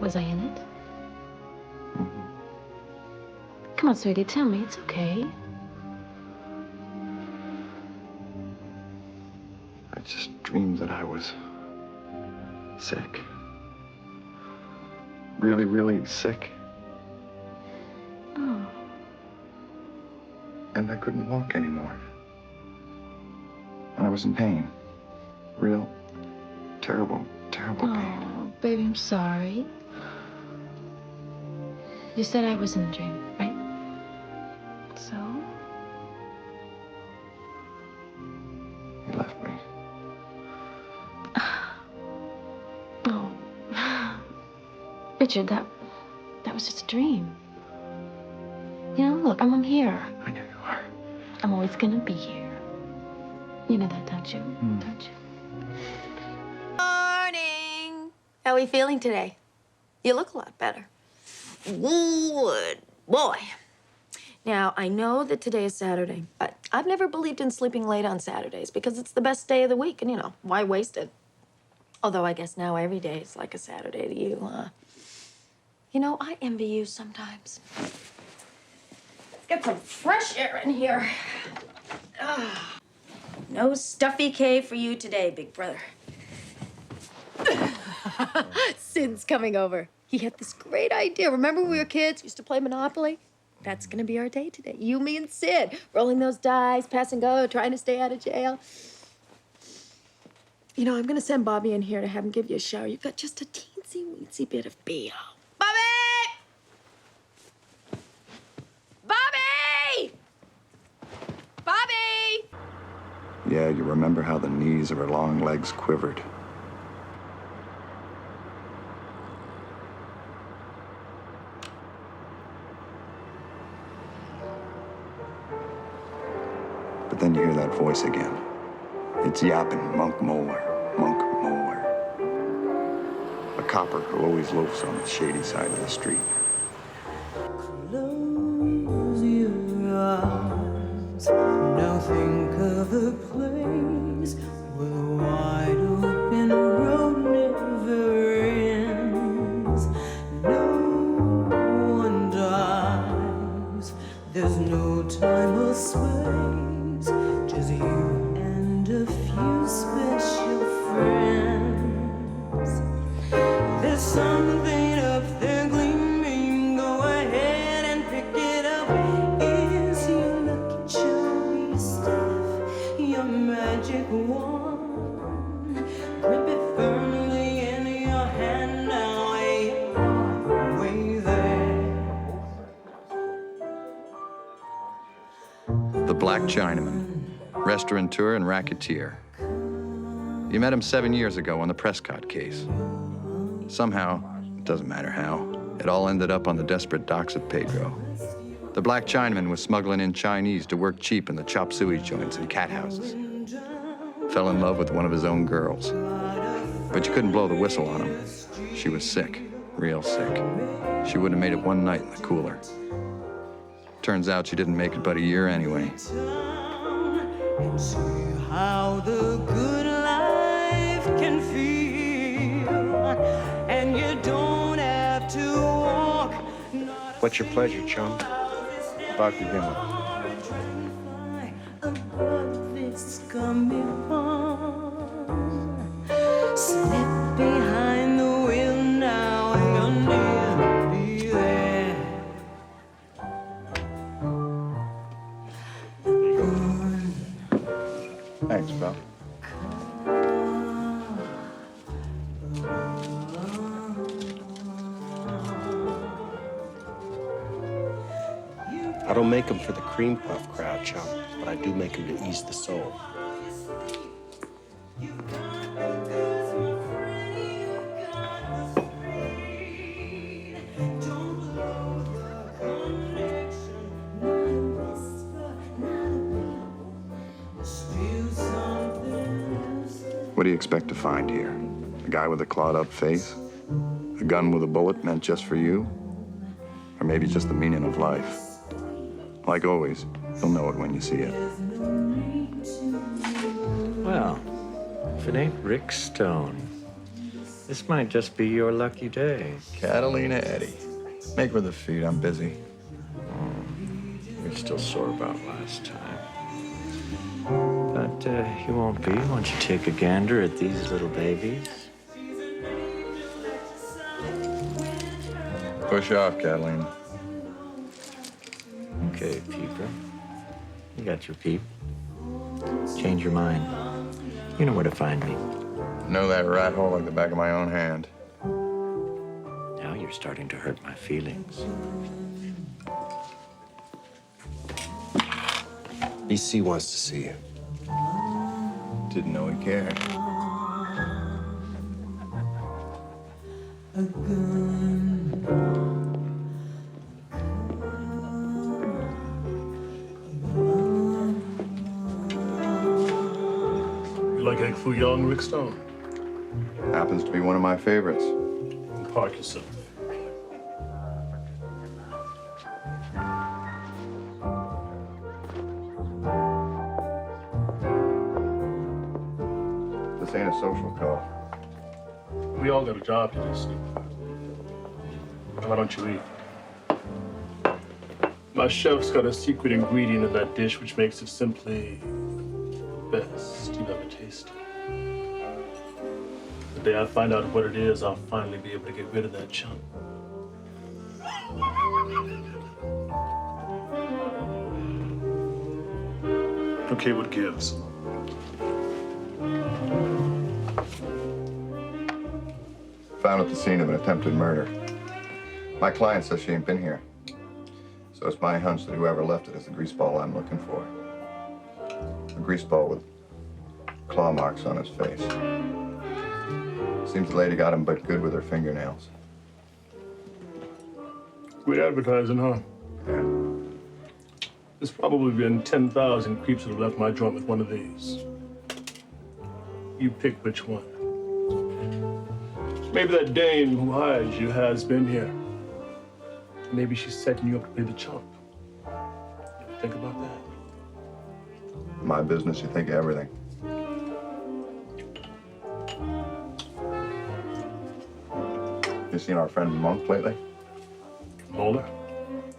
Was I in it? Come on, sweetie, tell me. It's okay. I just dreamed that I was sick. Really, really sick. Oh. And I couldn't walk anymore. And I was in pain. Real, terrible, terrible pain. Oh, baby, I'm sorry. You said I was in a dream, right? So? You left me. Oh. Richard, that was just a dream. You know, look, I'm here. I know you are. I'm always gonna be here. You know that, don't you? Don't you? Morning. How are we feeling today? You look a lot better. Good boy. Now, I know that today is Saturday, but I've never believed in sleeping late on Saturdays because it's the best day of the week, and, you know, why waste it? Although I guess now every day is like a Saturday to you, huh? You know, I envy you sometimes. Let's get some fresh air in here. Ah. No stuffy cave for you today, big brother. Sid's coming over. He had this great idea. Remember when we were kids, used to play Monopoly? That's gonna be our day today. You, me, and Sid. Rolling those dice, pass and go, trying to stay out of jail. You know, I'm gonna send Bobby in here to have him give you a shower. You've got just a teensy-weensy bit of B.O. Bobby! Bobby! Bobby! Yeah, you remember how the knees of her long legs quivered. But then you hear that voice again. It's yapping, Monk Molar, Monk Molar. A copper who always loafs on the shady side of the street. Close your eyes. Now think of a place where the wide open road never ends. No one dies. There's no Chinaman, restaurateur and racketeer. You met him 7 years ago on the Prescott case. Somehow, it doesn't matter how, it all ended up on the desperate docks of Pedro. The black Chinaman was smuggling in Chinese to work cheap in the chop suey joints and cat houses. Fell in love with one of his own girls. But you couldn't blow the whistle on him. She was sick, real sick. She wouldn't have made it one night in the cooler. Turns out she didn't make it but a year anyway. And see how the good life can feel, and you don't have to walk. What's your pleasure, chum? About to begin with. Above this coming on, slip behind the wheel now, and you'll never be there. Thanks, pal. I don't make them for the cream puff crowd, chum, but I do make them to ease the soul. What do you expect to find here? A guy with a clawed-up face? A gun with a bullet meant just for you? Or maybe just the meaning of life? Like always, you'll know it when you see it. Well, if it ain't Rick Stone, this might just be your lucky day. Catalina Eddy. Make with the feet, I'm busy. You're still sore about last time. But you won't be once you take a gander at these little babies. Push off, Catalina. Okay, peeper. You got your peep. Change your mind. You know where to find me. Know that rat hole like the back of my own hand. Now you're starting to hurt my feelings. BC wants to see you. Didn't know he cared. A gun. You like egg foo young, Rick Stone? Happens to be one of my favorites. Park yourself. This ain't a social call. We all got a job to do, Steve. Why don't you eat? My chef's got a secret ingredient in that dish which makes it simply best you've ever tasted. The day I find out what it is, I'll finally be able to get rid of that chunk. Okay, what gives? Found at the scene of an attempted murder. My client says she ain't been here. So it's my hunch that whoever left it is the greaseball I'm looking for. A greaseball with claw marks on his face. Seems the lady got him but good with her fingernails. Great advertising, huh? Yeah. There's probably been 10,000 creeps that have left my joint with one of these. You pick which one. Maybe that dame who hides you has been here. Maybe she's setting you up to play the chump. You ever think about that? My business, you think of everything. You seen our friend Monk lately? Paula?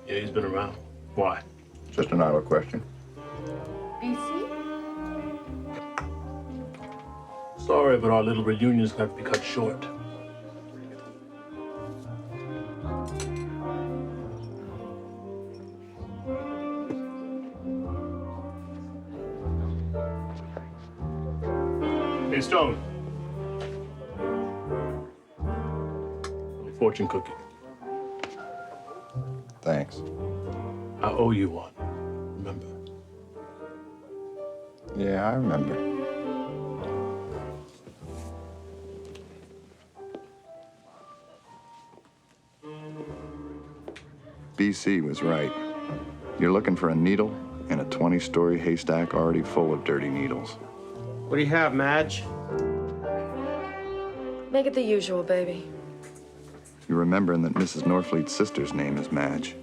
Yeah, he's been around. Why? Just an idle question. BC? Sorry, but our little reunion's got to be cut short. Hey, Stone. Fortune cookie. Thanks. I owe you one, remember? Yeah, I remember. BC was right. You're looking for a needle in a 20-story haystack already full of dirty needles. What do you have, Madge? Make it the usual, baby. You're remembering that Mrs. Norfleet's sister's name is Madge.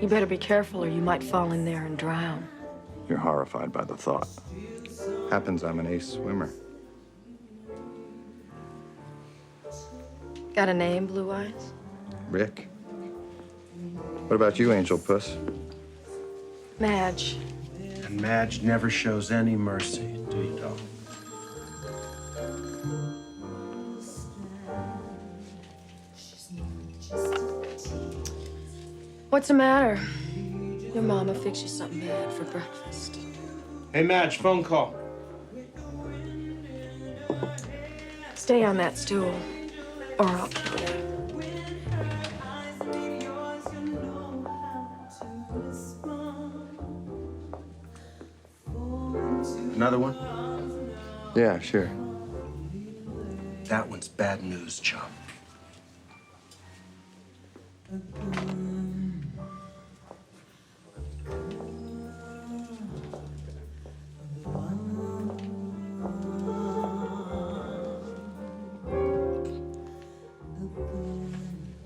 You better be careful or you might fall in there and drown. You're horrified by the thought. Happens I'm an ace swimmer. Got a name, Blue Eyes? Rick. What about you, Angel Puss? Madge. And Madge never shows any mercy, do you, dog? What's the matter? Your mama fixed you something bad for breakfast. Hey, Madge, phone call. Stay on that stool, or I'll kill you. Another one? Yeah, sure. That one's bad news, chum.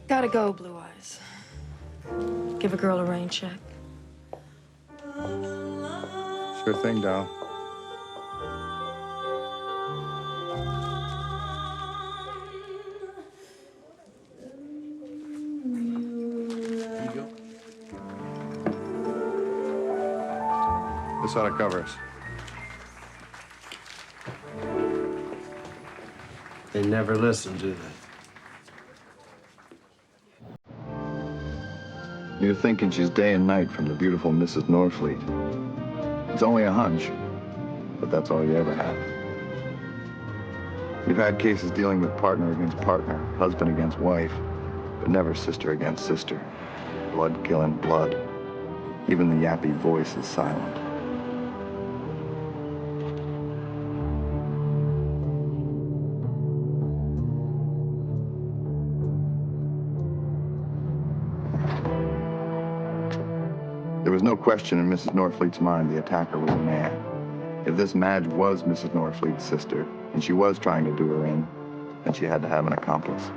Gotta go, Blue Eyes. Give a girl a rain check. Sure thing, doll. Here you go. This ought to cover us. They never listen, do they? You're thinking she's day and night from the beautiful Mrs. Norfleet. It's only a hunch, but that's all you ever have. You've had cases dealing with partner against partner, husband against wife, but never sister against sister. Blood killing blood. Even the yappy voice is silent. There was no question in Mrs. Norfleet's mind the attacker was a man. If this Madge was Mrs. Norfleet's sister, and she was trying to do her in, then she had to have an accomplice.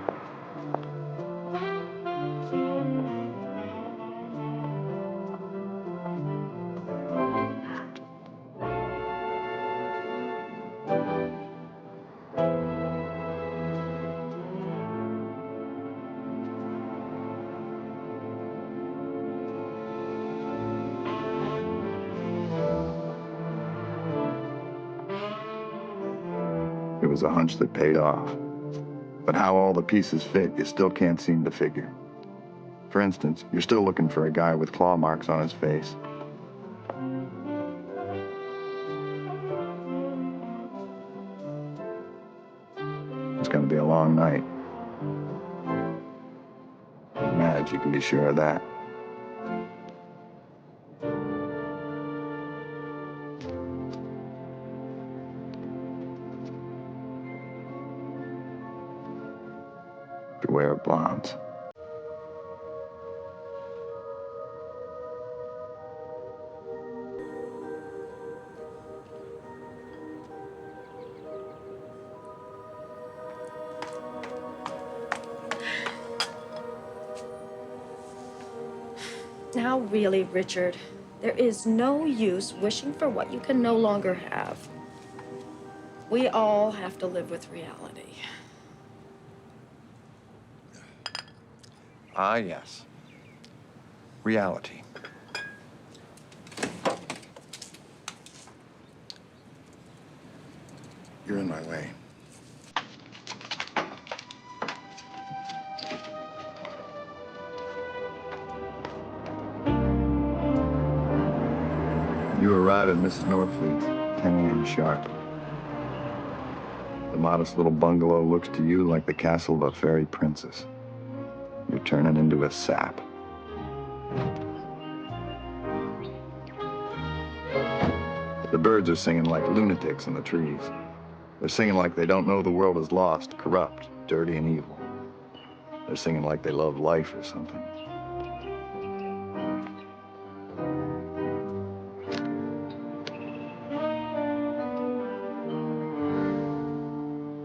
It was a hunch that paid off. But how all the pieces fit, you still can't seem to figure. For instance, you're still looking for a guy with claw marks on his face. It's gonna be a long night. Madge, you can be sure of that. Beware of blondes. Now, really, Richard, there is no use wishing for what you can no longer have. We all have to live with reality. Ah, yes. Reality. You're in my way. You arrive at Mrs. Norfleet, 10 a.m. sharp. The modest little bungalow looks to you like the castle of a fairy princess. You're turning into a sap. The birds are singing like lunatics in the trees. They're singing like they don't know the world is lost, corrupt, dirty, and evil. They're singing like they love life or something.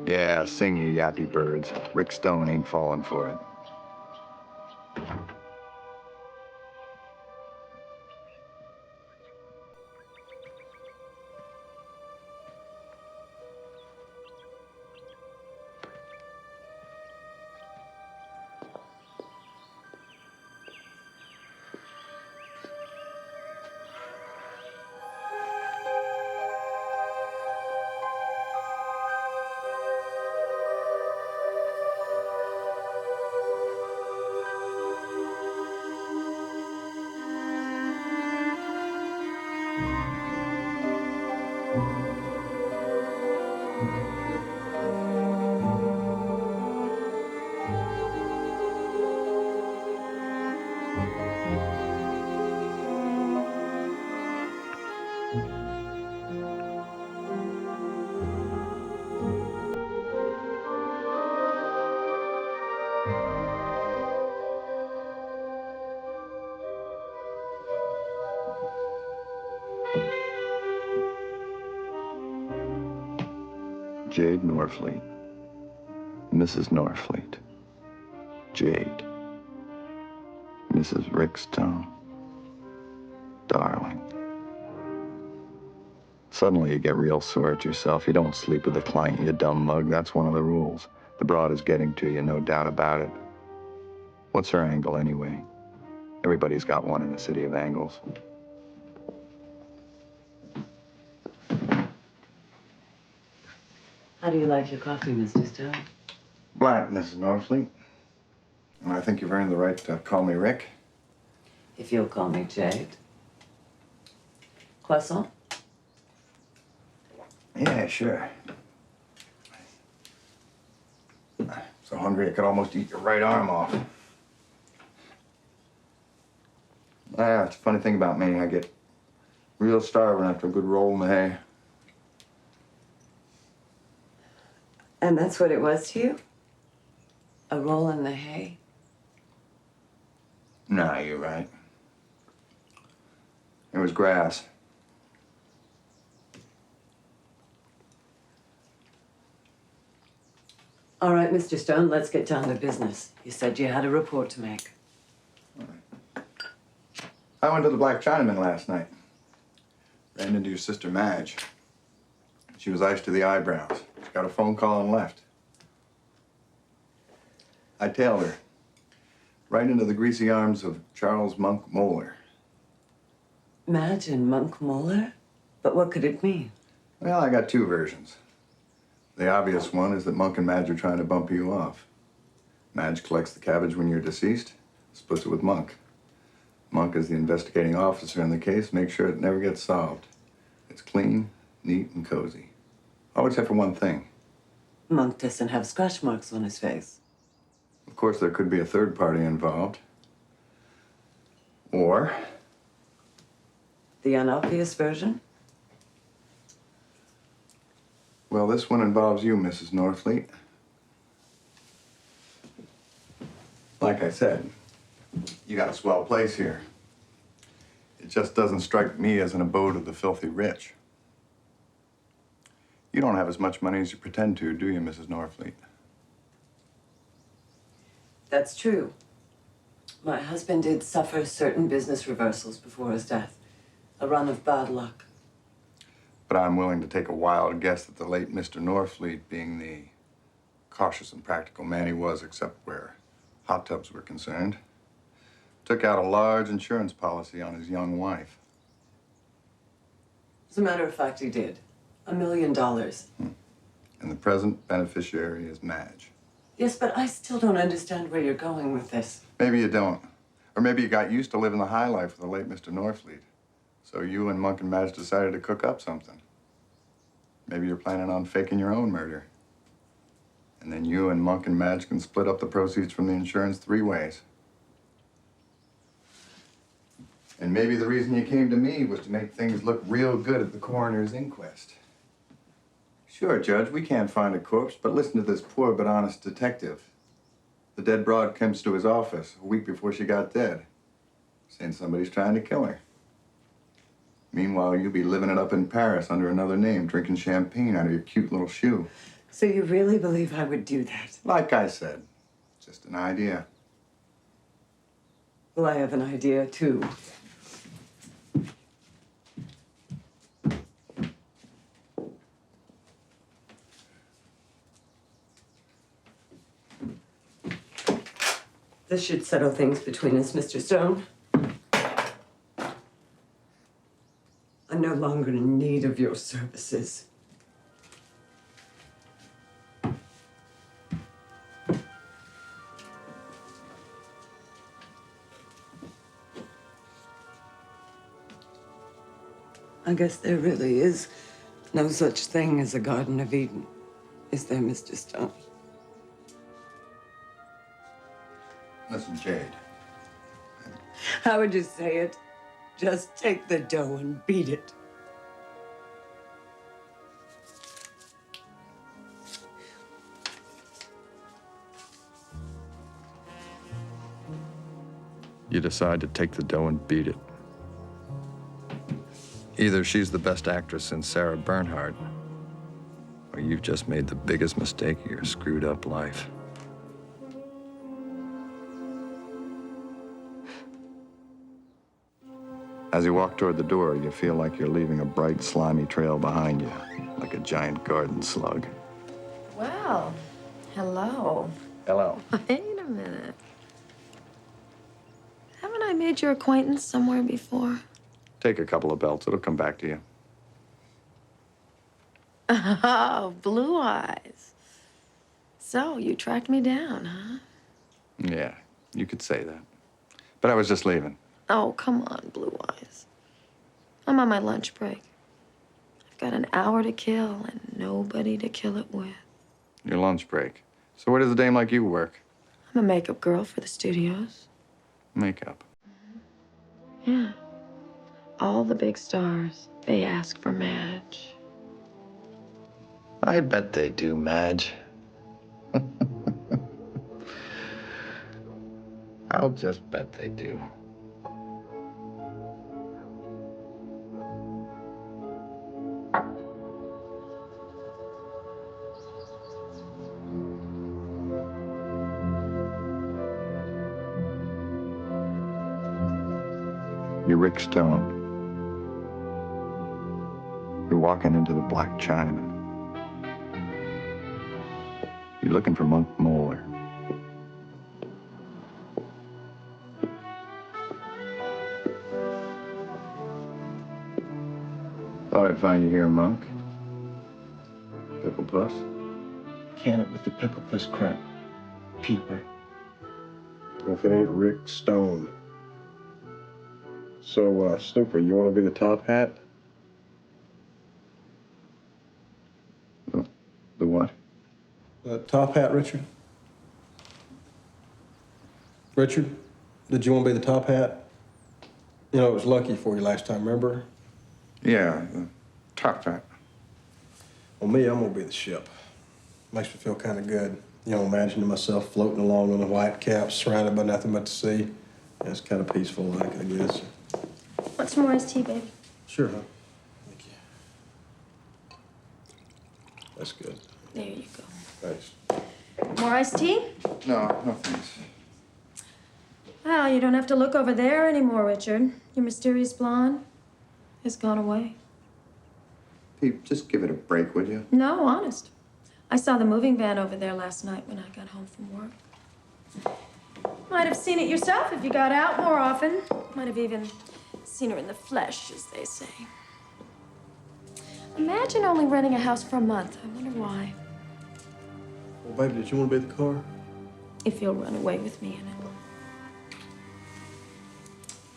Yeah, sing, you yappy birds. Rick Stone ain't falling for it. Jade Norfleet. Mrs. Norfleet. Jade. Mrs. Rick Stone. Darling. Suddenly you get real sore at yourself. You don't sleep with the client, you dumb mug. That's one of the rules. The broad is getting to you, no doubt about it. What's her angle, anyway? Everybody's got one in the city of angles. How do you like your coffee, Mr. Stone? Black, Mrs. Norfleet. And I think you've earned the right to call me Rick. If you'll call me Jade. Croissant? Yeah, sure. So hungry I could almost eat your right arm off. Yeah, it's a funny thing about me. I get real starving after a good roll in the hay. And that's what it was to you? A roll in the hay? Nah, you're right. It was grass. All right, Mr. Stone, let's get down to business. You said you had a report to make. I went to the Black Chinaman last night. Ran into your sister Madge. She was iced to the eyebrows. She got a phone call and left. I tailed her right into the greasy arms of Charles Monk Moeller. Madge and Monk Moeller? But what could it mean? Well, I got two versions. The obvious one is that Monk and Madge are trying to bump you off. Madge collects the cabbage when you're deceased, splits it with Monk. Monk is the investigating officer in the case, makes sure it never gets solved. It's clean, neat, and cozy. Oh, except for one thing. Monk doesn't have scratch marks on his face. Of course, there could be a third party involved. Or The unobvious version? well, this one involves you, Mrs. Norfleet. Like I said, you got a swell place here. It just doesn't strike me as an abode of the filthy rich. You don't have as much money as you pretend to, do you, Mrs. Norfleet? That's true. My husband did suffer certain business reversals before his death. A run of bad luck. But I'm willing to take a wild guess that the late Mr. Norfleet, being the cautious and practical man he was, except where hot tubs were concerned, took out a large insurance policy on his young wife. As a matter of fact, he did. $1 million. And the present beneficiary is Madge. Yes, but I still don't understand where you're going with this. Maybe you don't. Or maybe you got used to living the high life with the late Mr. Norfleet. So you and Monk and Madge decided to cook up something. Maybe you're planning on faking your own murder. And then you and Monk and Madge can split up the proceeds from the insurance 3 ways. And maybe the reason you came to me was to make things look real good at the coroner's inquest. Sure, Judge, we can't find a corpse, but listen to this poor but honest detective. The dead broad comes to his office a week before she got dead, saying somebody's trying to kill her. Meanwhile, you'll be living it up in Paris under another name, drinking champagne out of your cute little shoe. So you really believe I would do that? Like I said, just an idea. Well, I have an idea, too. This should settle things between us, Mr. Stone. I'm no longer in need of your services. I guess there really is no such thing as a Garden of Eden, is there, Mr. Stone? Listen, Jade. How would you say it? Just take the dough and beat it. You decide to take the dough and beat it. Either she's the best actress since Sarah Bernhardt, or you've just made the biggest mistake of your screwed up life. As you walk toward the door, you feel like you're leaving a bright, slimy trail behind you, like a giant garden slug. Well, hello. Hello. Wait a minute. Haven't I made your acquaintance somewhere before? Take a couple of belts. It'll come back to you. Oh, blue eyes. So, you tracked me down, huh? Yeah, you could say that. But I was just leaving. Oh, come on, blue eyes. I'm on my lunch break. I've got an hour to kill and nobody to kill it with. Your lunch break. So where does a dame like you work? I'm a makeup girl for the studios. Makeup. Yeah. All the big stars, they ask for Madge. I bet they do, Madge. I'll just bet they do. You're Rick Stone. You're walking into the Black China. You're looking for Monk Moeller. Thought I'd find you here, Monk. Pickle Puss? Can it with the pickle puss crap. Peeper. If it ain't Rick Stone. So, Snooper, you want to be the top hat? The what? The top hat, Richard? Richard, did you want to be the top hat? You know, it was lucky for you last time, remember? Yeah, the top hat. Well, me, I'm going to be the ship. Makes me feel kind of good. You know, imagining myself floating along on a white cap, surrounded by nothing but the sea. Yeah, it's kind of peaceful, like, I guess. Want some more iced tea, baby? Sure, huh? Thank you. That's good. There you go. Thanks. More iced tea? No, thanks. Well, you don't have to look over there anymore, Richard. Your mysterious blonde has gone away. Pete, just give it a break, would you? No, honest. I saw the moving van over there last night when I got home from work. Might have seen it yourself if you got out more often. Might have even seen her in the flesh, as they say. Imagine only renting a house for a month. I wonder why. Well, baby, did you want to be the car? If you'll run away with me in it.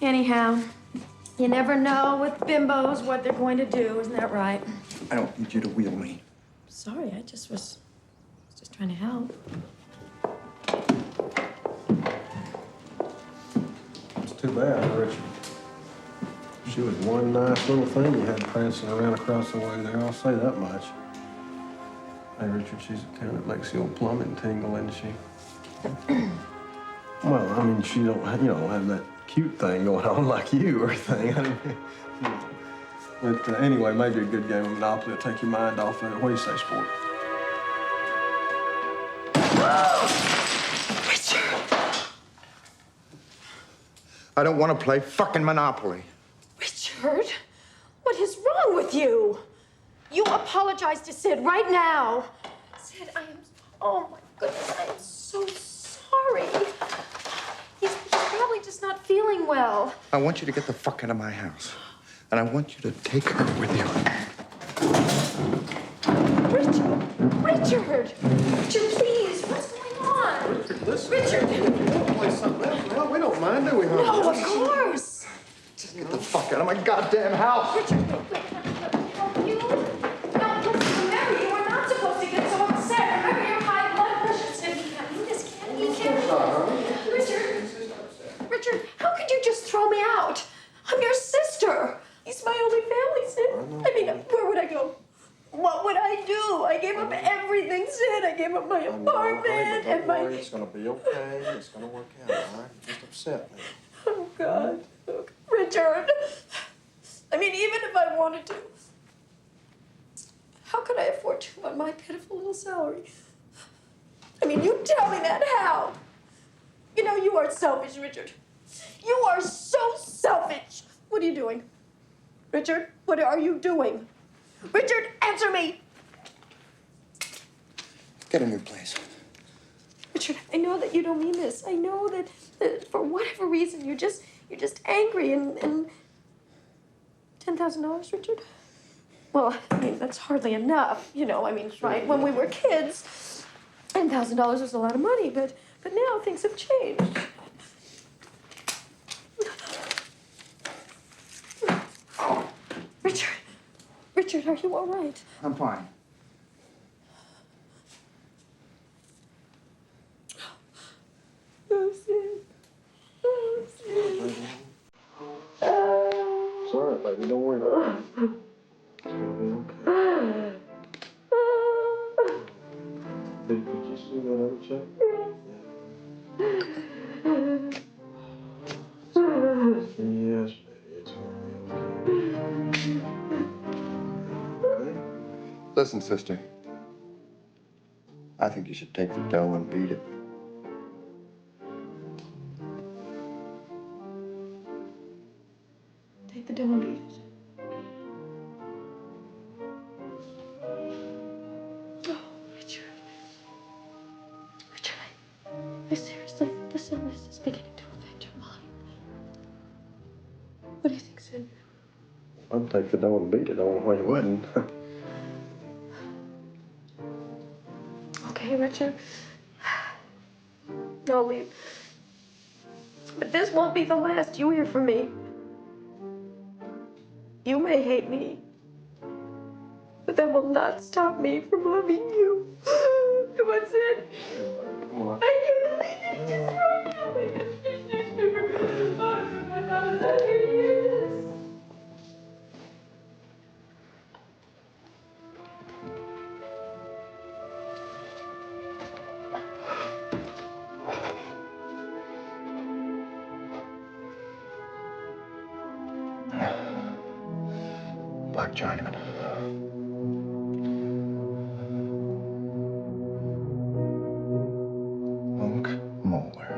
Anyhow, You never know with bimbos what they're going to do, isn't that right? I don't need you to wheel me. Sorry, I was just trying to help. It's too bad, Richard. She was one nice little thing you had prancing around across the way there, I'll say that much. Hey, Richard, she's the kind that makes the old plumbing tingle, isn't she? Well, I mean, she don't have that cute thing going on like you or thing. I mean, but anyway, maybe a good game of Monopoly will take your mind off of it. What do you say, sport? I don't want to play fucking Monopoly. Richard, what is wrong with you? You apologize to Sid right now. Sid, oh my goodness, I am so sorry. He's probably just not feeling well. I want you to get the fuck out of my house. And I want you to take her with you. Richard, please, what's going on? Richard, listen. Richard. You want to play something else? Well, we don't mind, do we, honey? No, of course. Just get the fuck out of my goddamn house. Richard, you. No, remember, you are not supposed to get so upset. Remember your high blood pressure, Sid. You just can't. Richard, how could you just throw me out? I'm your sister. He's my only family, Sid. I mean, where would I go? What would I do? I gave up everything, Sid. I gave up my apartment and my... It's gonna be okay. It's gonna work out, all right? You're just upset, man. Oh, God. Richard. I mean, even if I wanted to, how could I afford to on my pitiful little salary? I mean, you tell me that, how? You know, you are selfish, Richard. You are so selfish. What are you doing? Richard, what are you doing? Richard, answer me! Get a new place. Richard, I know that you don't mean this. I know that for whatever reason you're just angry and $10,000, Richard? Well, I mean, that's hardly enough, you know. I mean, right, when we were kids, $10,000 was a lot of money, but now things have changed. Richard, are you all right? I'm fine. Oh, Sid. Oh, Sid. It's all right, baby. Don't worry about it. It's gonna be okay. Did you see that other check? Yes, baby. It's gonna be okay. Okay? Listen, sister. I think you should take the dough and beat it. Take the dough and beat it. Oh, Richard. Richard, I seriously, this is beginning to affect your mind. What do you think, Sid? I'd take the dough and beat it. I don't know why you wouldn't. Okay, Richard. I'll leave. But this won't be the last you hear from me. You may hate me, but that will not stop me from loving you. Come on, Sid. Come on. I can't believe it. Black Chinaman. Monk Molar.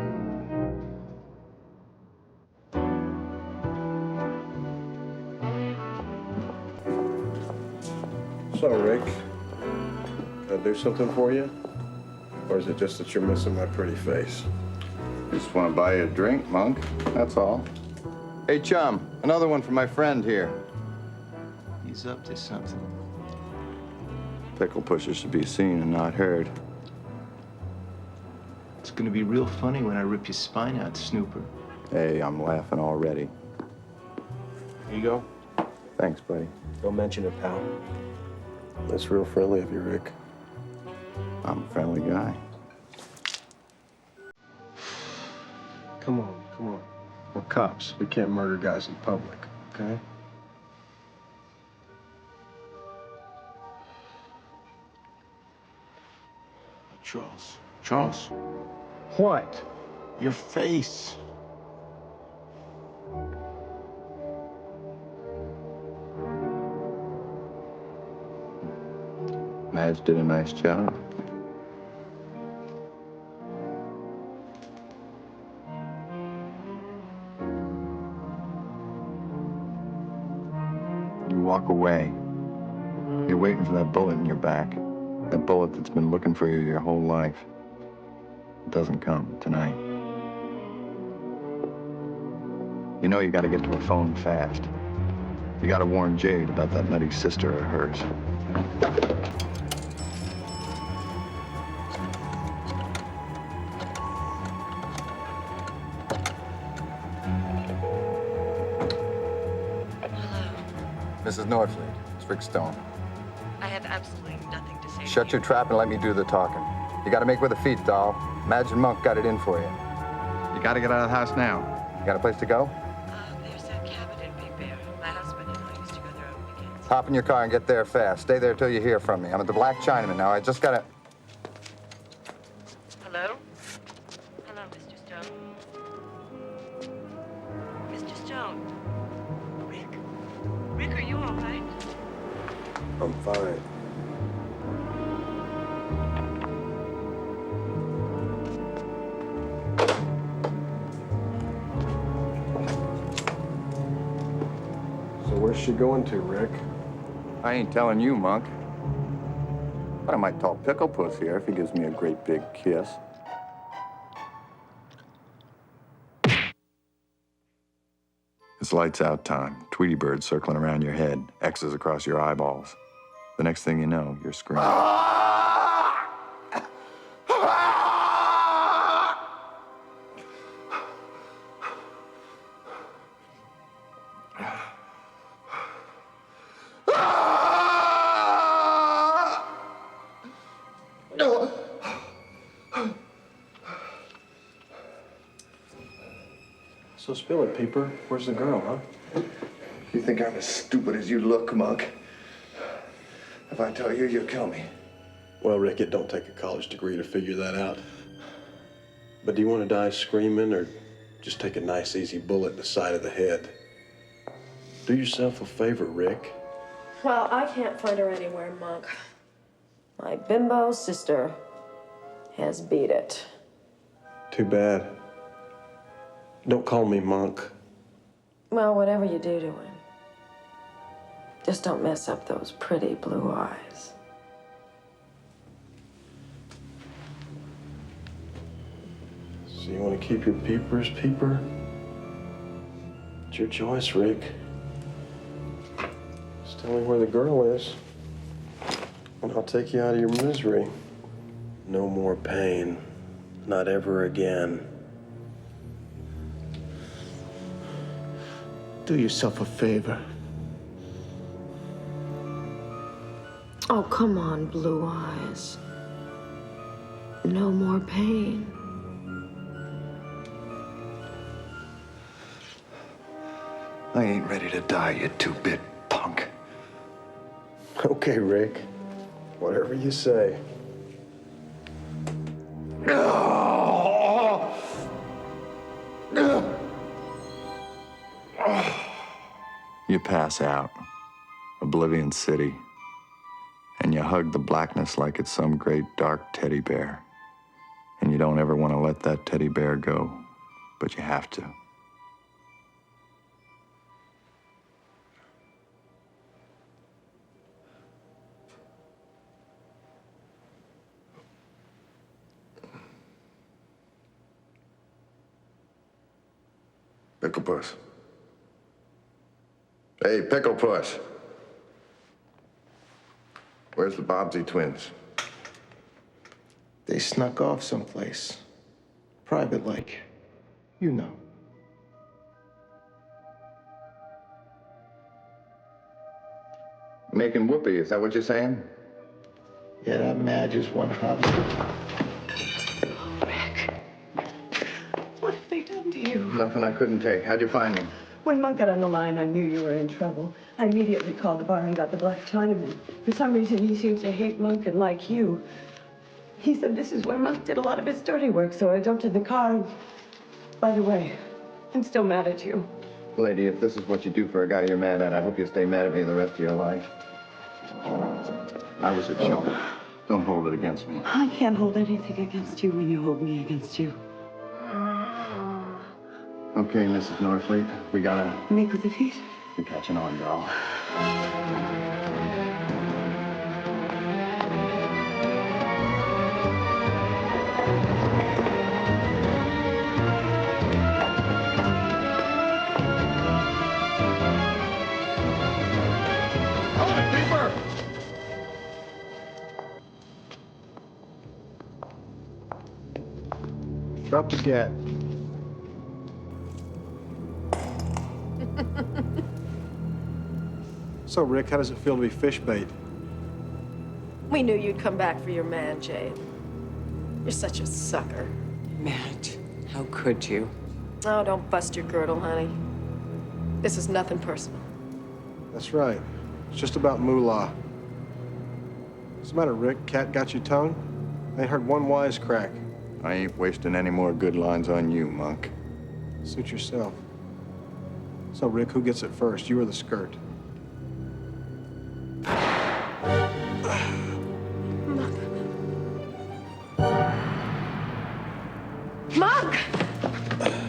So, Rick, can I do something for you? Or is it just that you're missing my pretty face? Just want to buy you a drink, Monk. That's all. Hey, chum, another one for my friend here. He's up to something. Pickle pushers should be seen and not heard. It's gonna be real funny when I rip your spine out, Snooper. Hey, I'm laughing already. Here you go. Thanks, buddy. Don't mention it, pal. That's real friendly of you, Rick. I'm a friendly guy. Come on. We're cops. We can't murder guys in public, okay? Charles. What? Your face. Madge did a nice job. You walk away. You're waiting for that bullet in your back. That bullet that's been looking for you your whole life. It doesn't come tonight. You know you gotta get to her phone fast. You gotta warn Jade about that nutty sister of hers. Mrs. Norfleet, it's Rick Stone. I have absolutely nothing to say. Shut your trap and let me do the talking. You gotta make with the feet, doll. Madge and Monk got it in for you. You gotta get out of the house now. You got a place to go? There's a cabin in Big Bear. My husband and I used to go there on weekends. Hop in your car and get there fast. Stay there till you hear from me. I'm at the Black Chinaman now. I just gotta... Hello? Hello, Mr. Stone. Mr. Stone. Rick? Rick, are you all right? I'm fine. So where's she going to, Rick? I ain't telling you, Monk. But I might tell Pickle Puss here if he gives me a great big kiss. It's lights out time. Tweety birds circling around your head, X's across your eyeballs. The next thing you know, you're screaming. So spill it, Peeper. Where's the girl, huh? You think I'm as stupid as you look, Monk? If I tell you, you'll kill me. Well, Rick, it don't take a college degree to figure that out. But do you want to die screaming or just take a nice, easy bullet in the side of the head? Do yourself a favor, Rick. Well, I can't find her anywhere, Monk. My bimbo sister has beat it. Too bad. Don't call me Monk. Well, whatever you do to him, just don't mess up those pretty blue eyes. So you want to keep your peepers, Peeper? It's your choice, Rick. Just tell me where the girl is, and I'll take you out of your misery. No more pain. Not ever again. Do yourself a favor. Oh, come on, blue eyes. No more pain. I ain't ready to die, you two-bit punk. Okay, Rick. Whatever you say. You pass out, Oblivion City, and you hug the blackness like it's some great dark teddy bear. And you don't ever want to let that teddy bear go, but you have to. Pickle Puss. Hey, Pickle Puss. Where's the Bobbsey twins? They snuck off someplace. Private like. You know. Making whoopee, is that what you're saying? Yeah, that Madge is one hot. What have they done to you? Nothing I couldn't take. How'd you find me? When Monk got on the line, I knew you were in trouble. I immediately called the bar and got the Black Chinaman. For some reason, he seems to hate Monk and like you. He said this is where Monk did a lot of his dirty work, so I jumped in the car. By the way, I'm still mad at you. Lady, if this is what you do for a guy you're mad at, I hope you stay mad at me the rest of your life. I was a joke. Don't hold it against me. I can't hold anything against you when you hold me against you. Okay, Mrs. Norfleet, we gotta... Make with the feet? You're catching on, doll. Drop the gat. So, Rick, how does it feel to be fish bait? We knew you'd come back for your man, Jade. You're such a sucker. Matt, how could you? Oh, don't bust your girdle, honey. This is nothing personal. That's right. It's just about moolah. What's the matter, Rick? Cat got your tongue? I ain't heard one wisecrack. I ain't wasting any more good lines on you, Monk. Suit yourself. So, Rick, who gets it first, you or the skirt? Monk!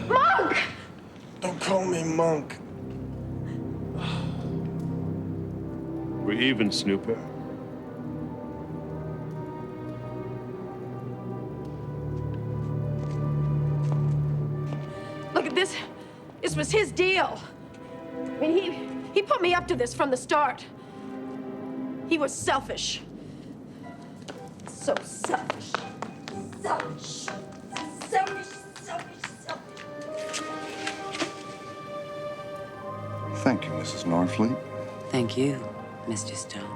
Monk! Don't call me Monk. We're even, Snooper. Look at this. This was his deal. I mean, he put me up to this from the start. He was selfish. So selfish. Selfish. Selfish, selfish, selfish. Thank you, Mrs. Norfleet. Thank you, Mr. Stone.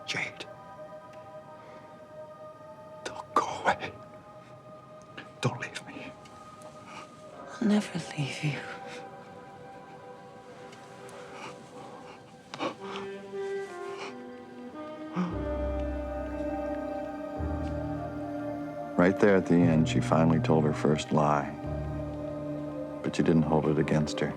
Jade. Don't go away. Don't leave me. I'll never leave you. Right there at the end, she finally told her first lie. But you didn't hold it against her.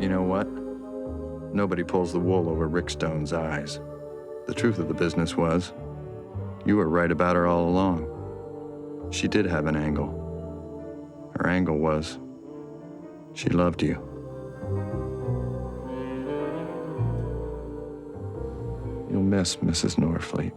You know what? Nobody pulls the wool over Rick Stone's eyes. The truth of the business was, you were right about her all along. She did have an angle. Her angle was, she loved you. You'll miss Mrs. Norfleet.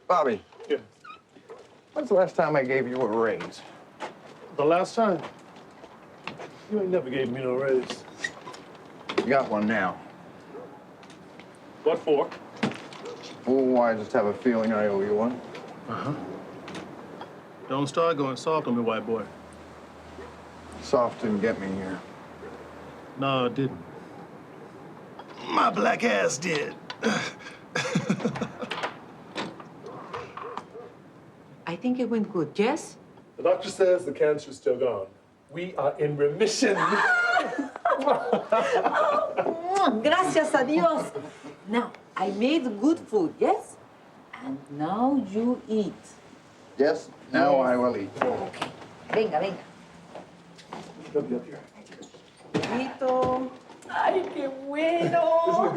Bobby. Yeah. When's the last time I gave you a raise? The last time? You ain't never gave me no raise. You got one now. What for? Oh, I just have a feeling I owe you one. Uh-huh. Don't start going soft on me, white boy. Soft didn't get me here. No, it didn't. My black ass did. I think it went good, yes? The doctor says the cancer's still gone. We are in remission. Gracias a Dios. Now, I made good food, yes? And now you eat. Yes, now I will eat. Okay. Venga, venga. Poquito. Ay, qué bueno.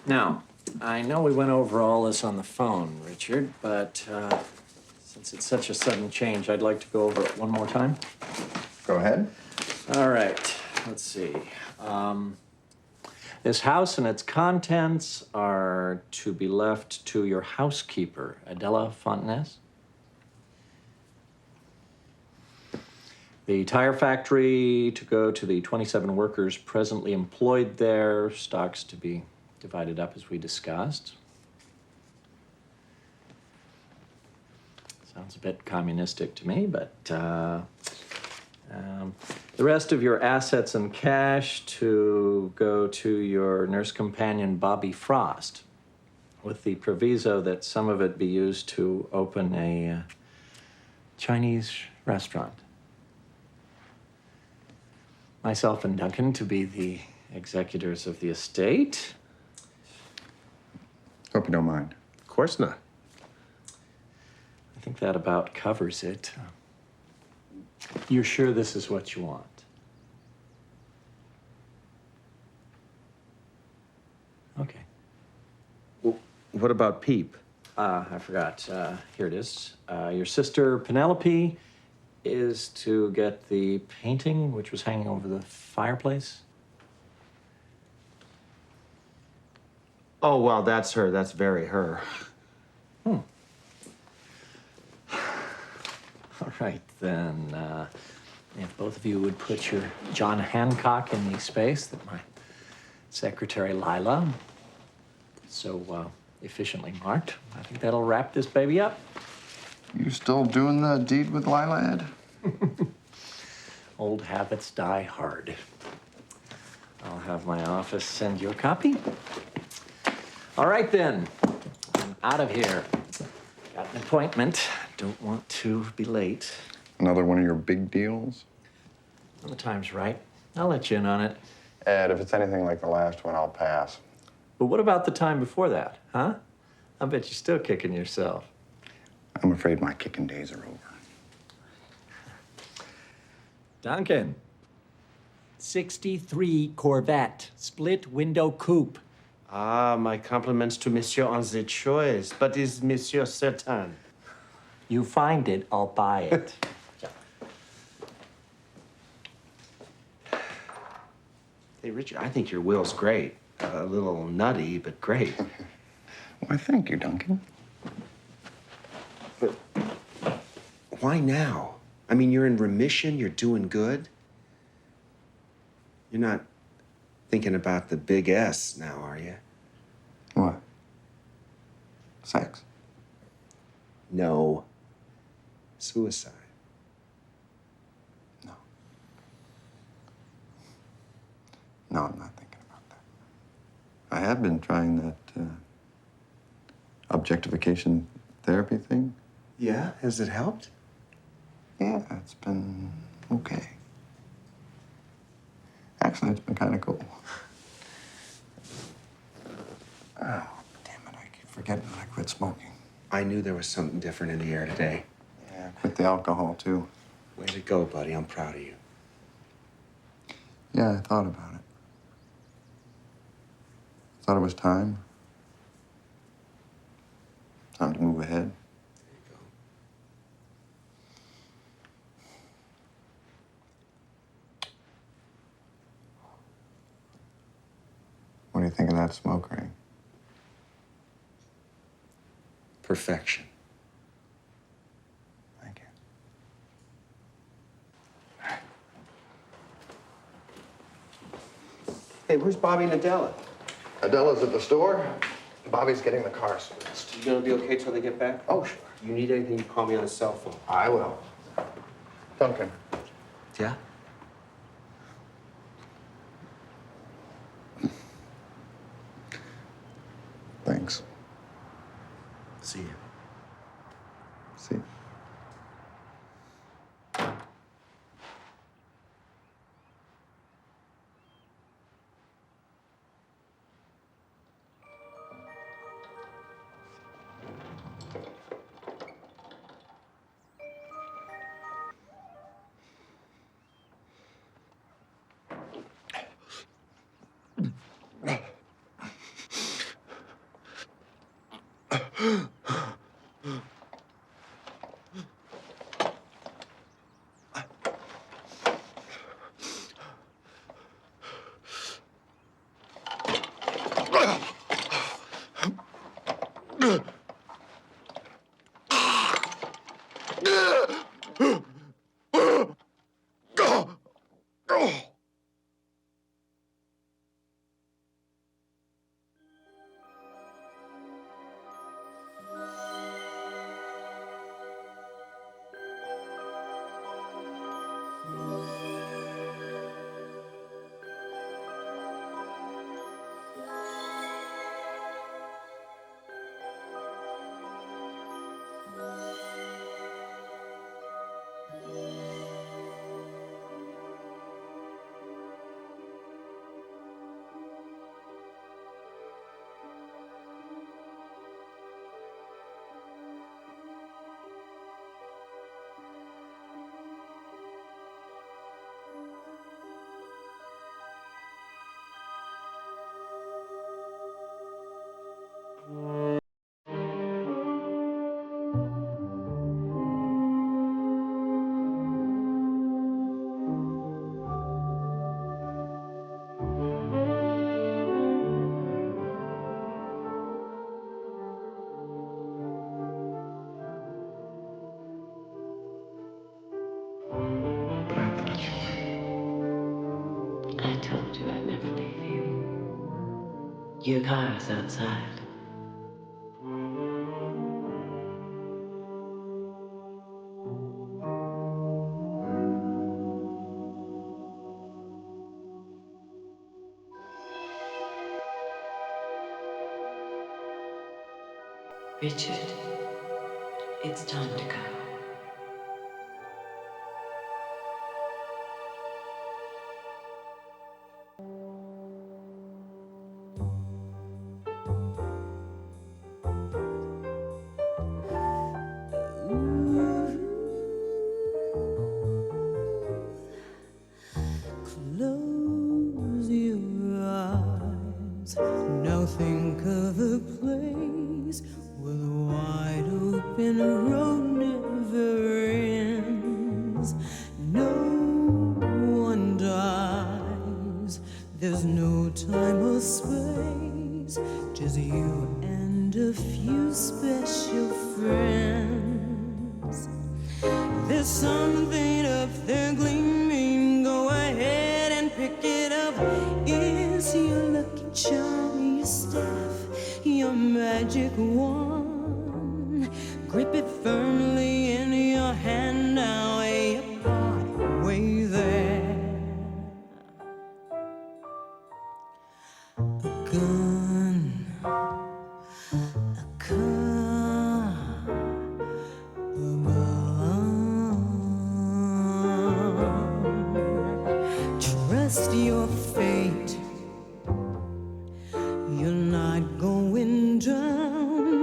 Now, I know we went over all this on the phone, Richard, but since it's such a sudden change, I'd like to go over it one more time. Go ahead. All right, let's see. This house and its contents are to be left to your housekeeper, Adela Fontenez. The tire factory to go to the 27 workers presently employed there, stocks to be divided up as we discussed. Sounds a bit communistic to me, but the rest of your assets and cash to go to your nurse companion, Bobby Frost, with the proviso that some of it be used to open a Chinese restaurant. Myself and Duncan to be the executors of the estate. Hope you don't mind. Of course not. I think that about covers it. You're sure this is what you want? Okay. Well, what about Peep? I forgot. Here it is. Your sister Penelope is to get the painting which was hanging over the fireplace. Oh, well, that's her. That's very her. All right, then. If both of you would put your John Hancock in the space that my secretary Lila so efficiently marked, I think that'll wrap this baby up. You still doing the deed with Lila, Ed? Old habits die hard. I'll have my office send you a copy. All right, then. I'm out of here. Got an appointment. Don't want to be late. Another one of your big deals? When the time's right, I'll let you in on it. Ed, if it's anything like the last one, I'll pass. But what about the time before that, huh? I bet you're still kicking yourself. I'm afraid my kicking days are over. Duncan. 63 Corvette, split window coupe. Ah, my compliments to Monsieur on the choice. But is Monsieur certain? You find it, I'll buy it. Hey, Richard, I think your will's great. A little nutty, but great. Why, thank you, Duncan. But why now? I mean, you're in remission, you're doing good. You're not thinking about the big S now, are you? What? Sex? No. Suicide. No, I'm not thinking about that. I have been trying that objectification therapy thing. Yeah? Has it helped? Yeah, it's been okay. Actually, it's been kind of cool. Oh, damn it, I keep forgetting that I quit smoking. I knew there was something different in the air today. Yeah, I quit the alcohol, too. Way to go, buddy. I'm proud of you. Yeah, I thought about it. Thought it was time. Time to move ahead. What do you think of that smoke ring? Perfection. Thank you. Hey, where's Bobby and Adela? Adela's at the store. Bobby's getting the car serviced. You gonna be okay till they get back? Oh, sure. You need anything, you call me on the cell phone. I will. Duncan. Yeah? Thanks. See you. See. I told you I'd never leave you. Your car is outside. Richard, it's time to go. Close your eyes. Now think of a place where the wide open road never ends. No one dies. There's no time or space. Just you and a few special friends. There's something up there gleaming. Go ahead and pick it up. Is your lucky charm, your staff, your magic wand? Grip it firmly in your hand now, way apart, way there. A gun, a car, a bomb. Trust your fate. You're not going down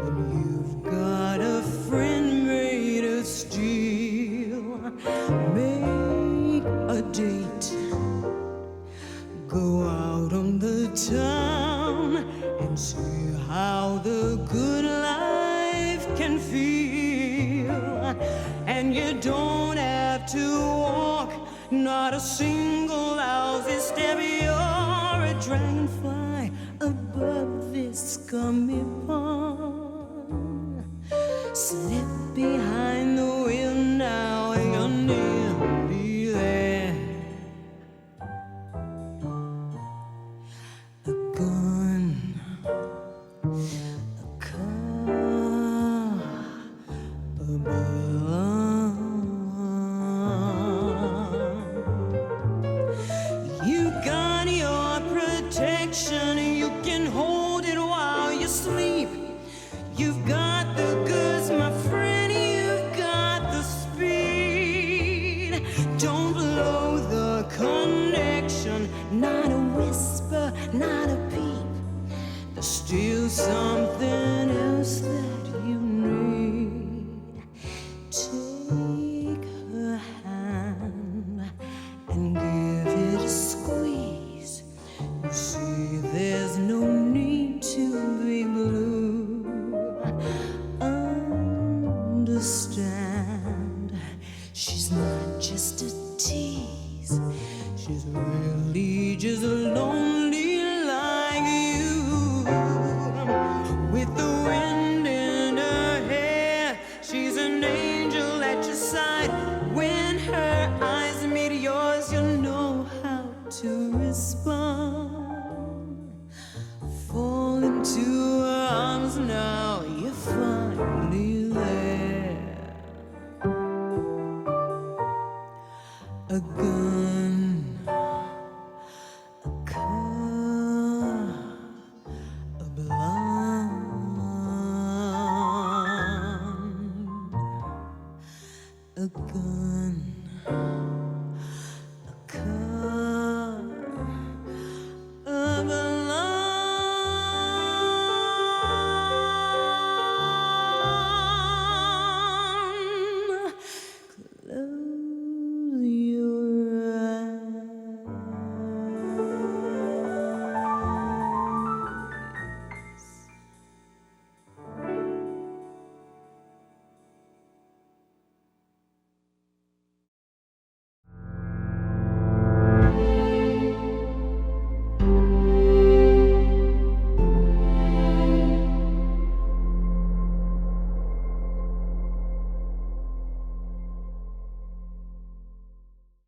when you've got a friend made of steel. Make a date. Go out on the town and see how the good life can feel. And you don't have to walk, not a single lousy step. You're a dragonfly above this scummy pond. Slip behind the wheel now, you're nearly there. A gun, a car, a bomb. You got your protection, you can hold it while you sleep. You've got the goods, my friend. blue. Understand, she's not just a tease. She's really just lonely like you. With the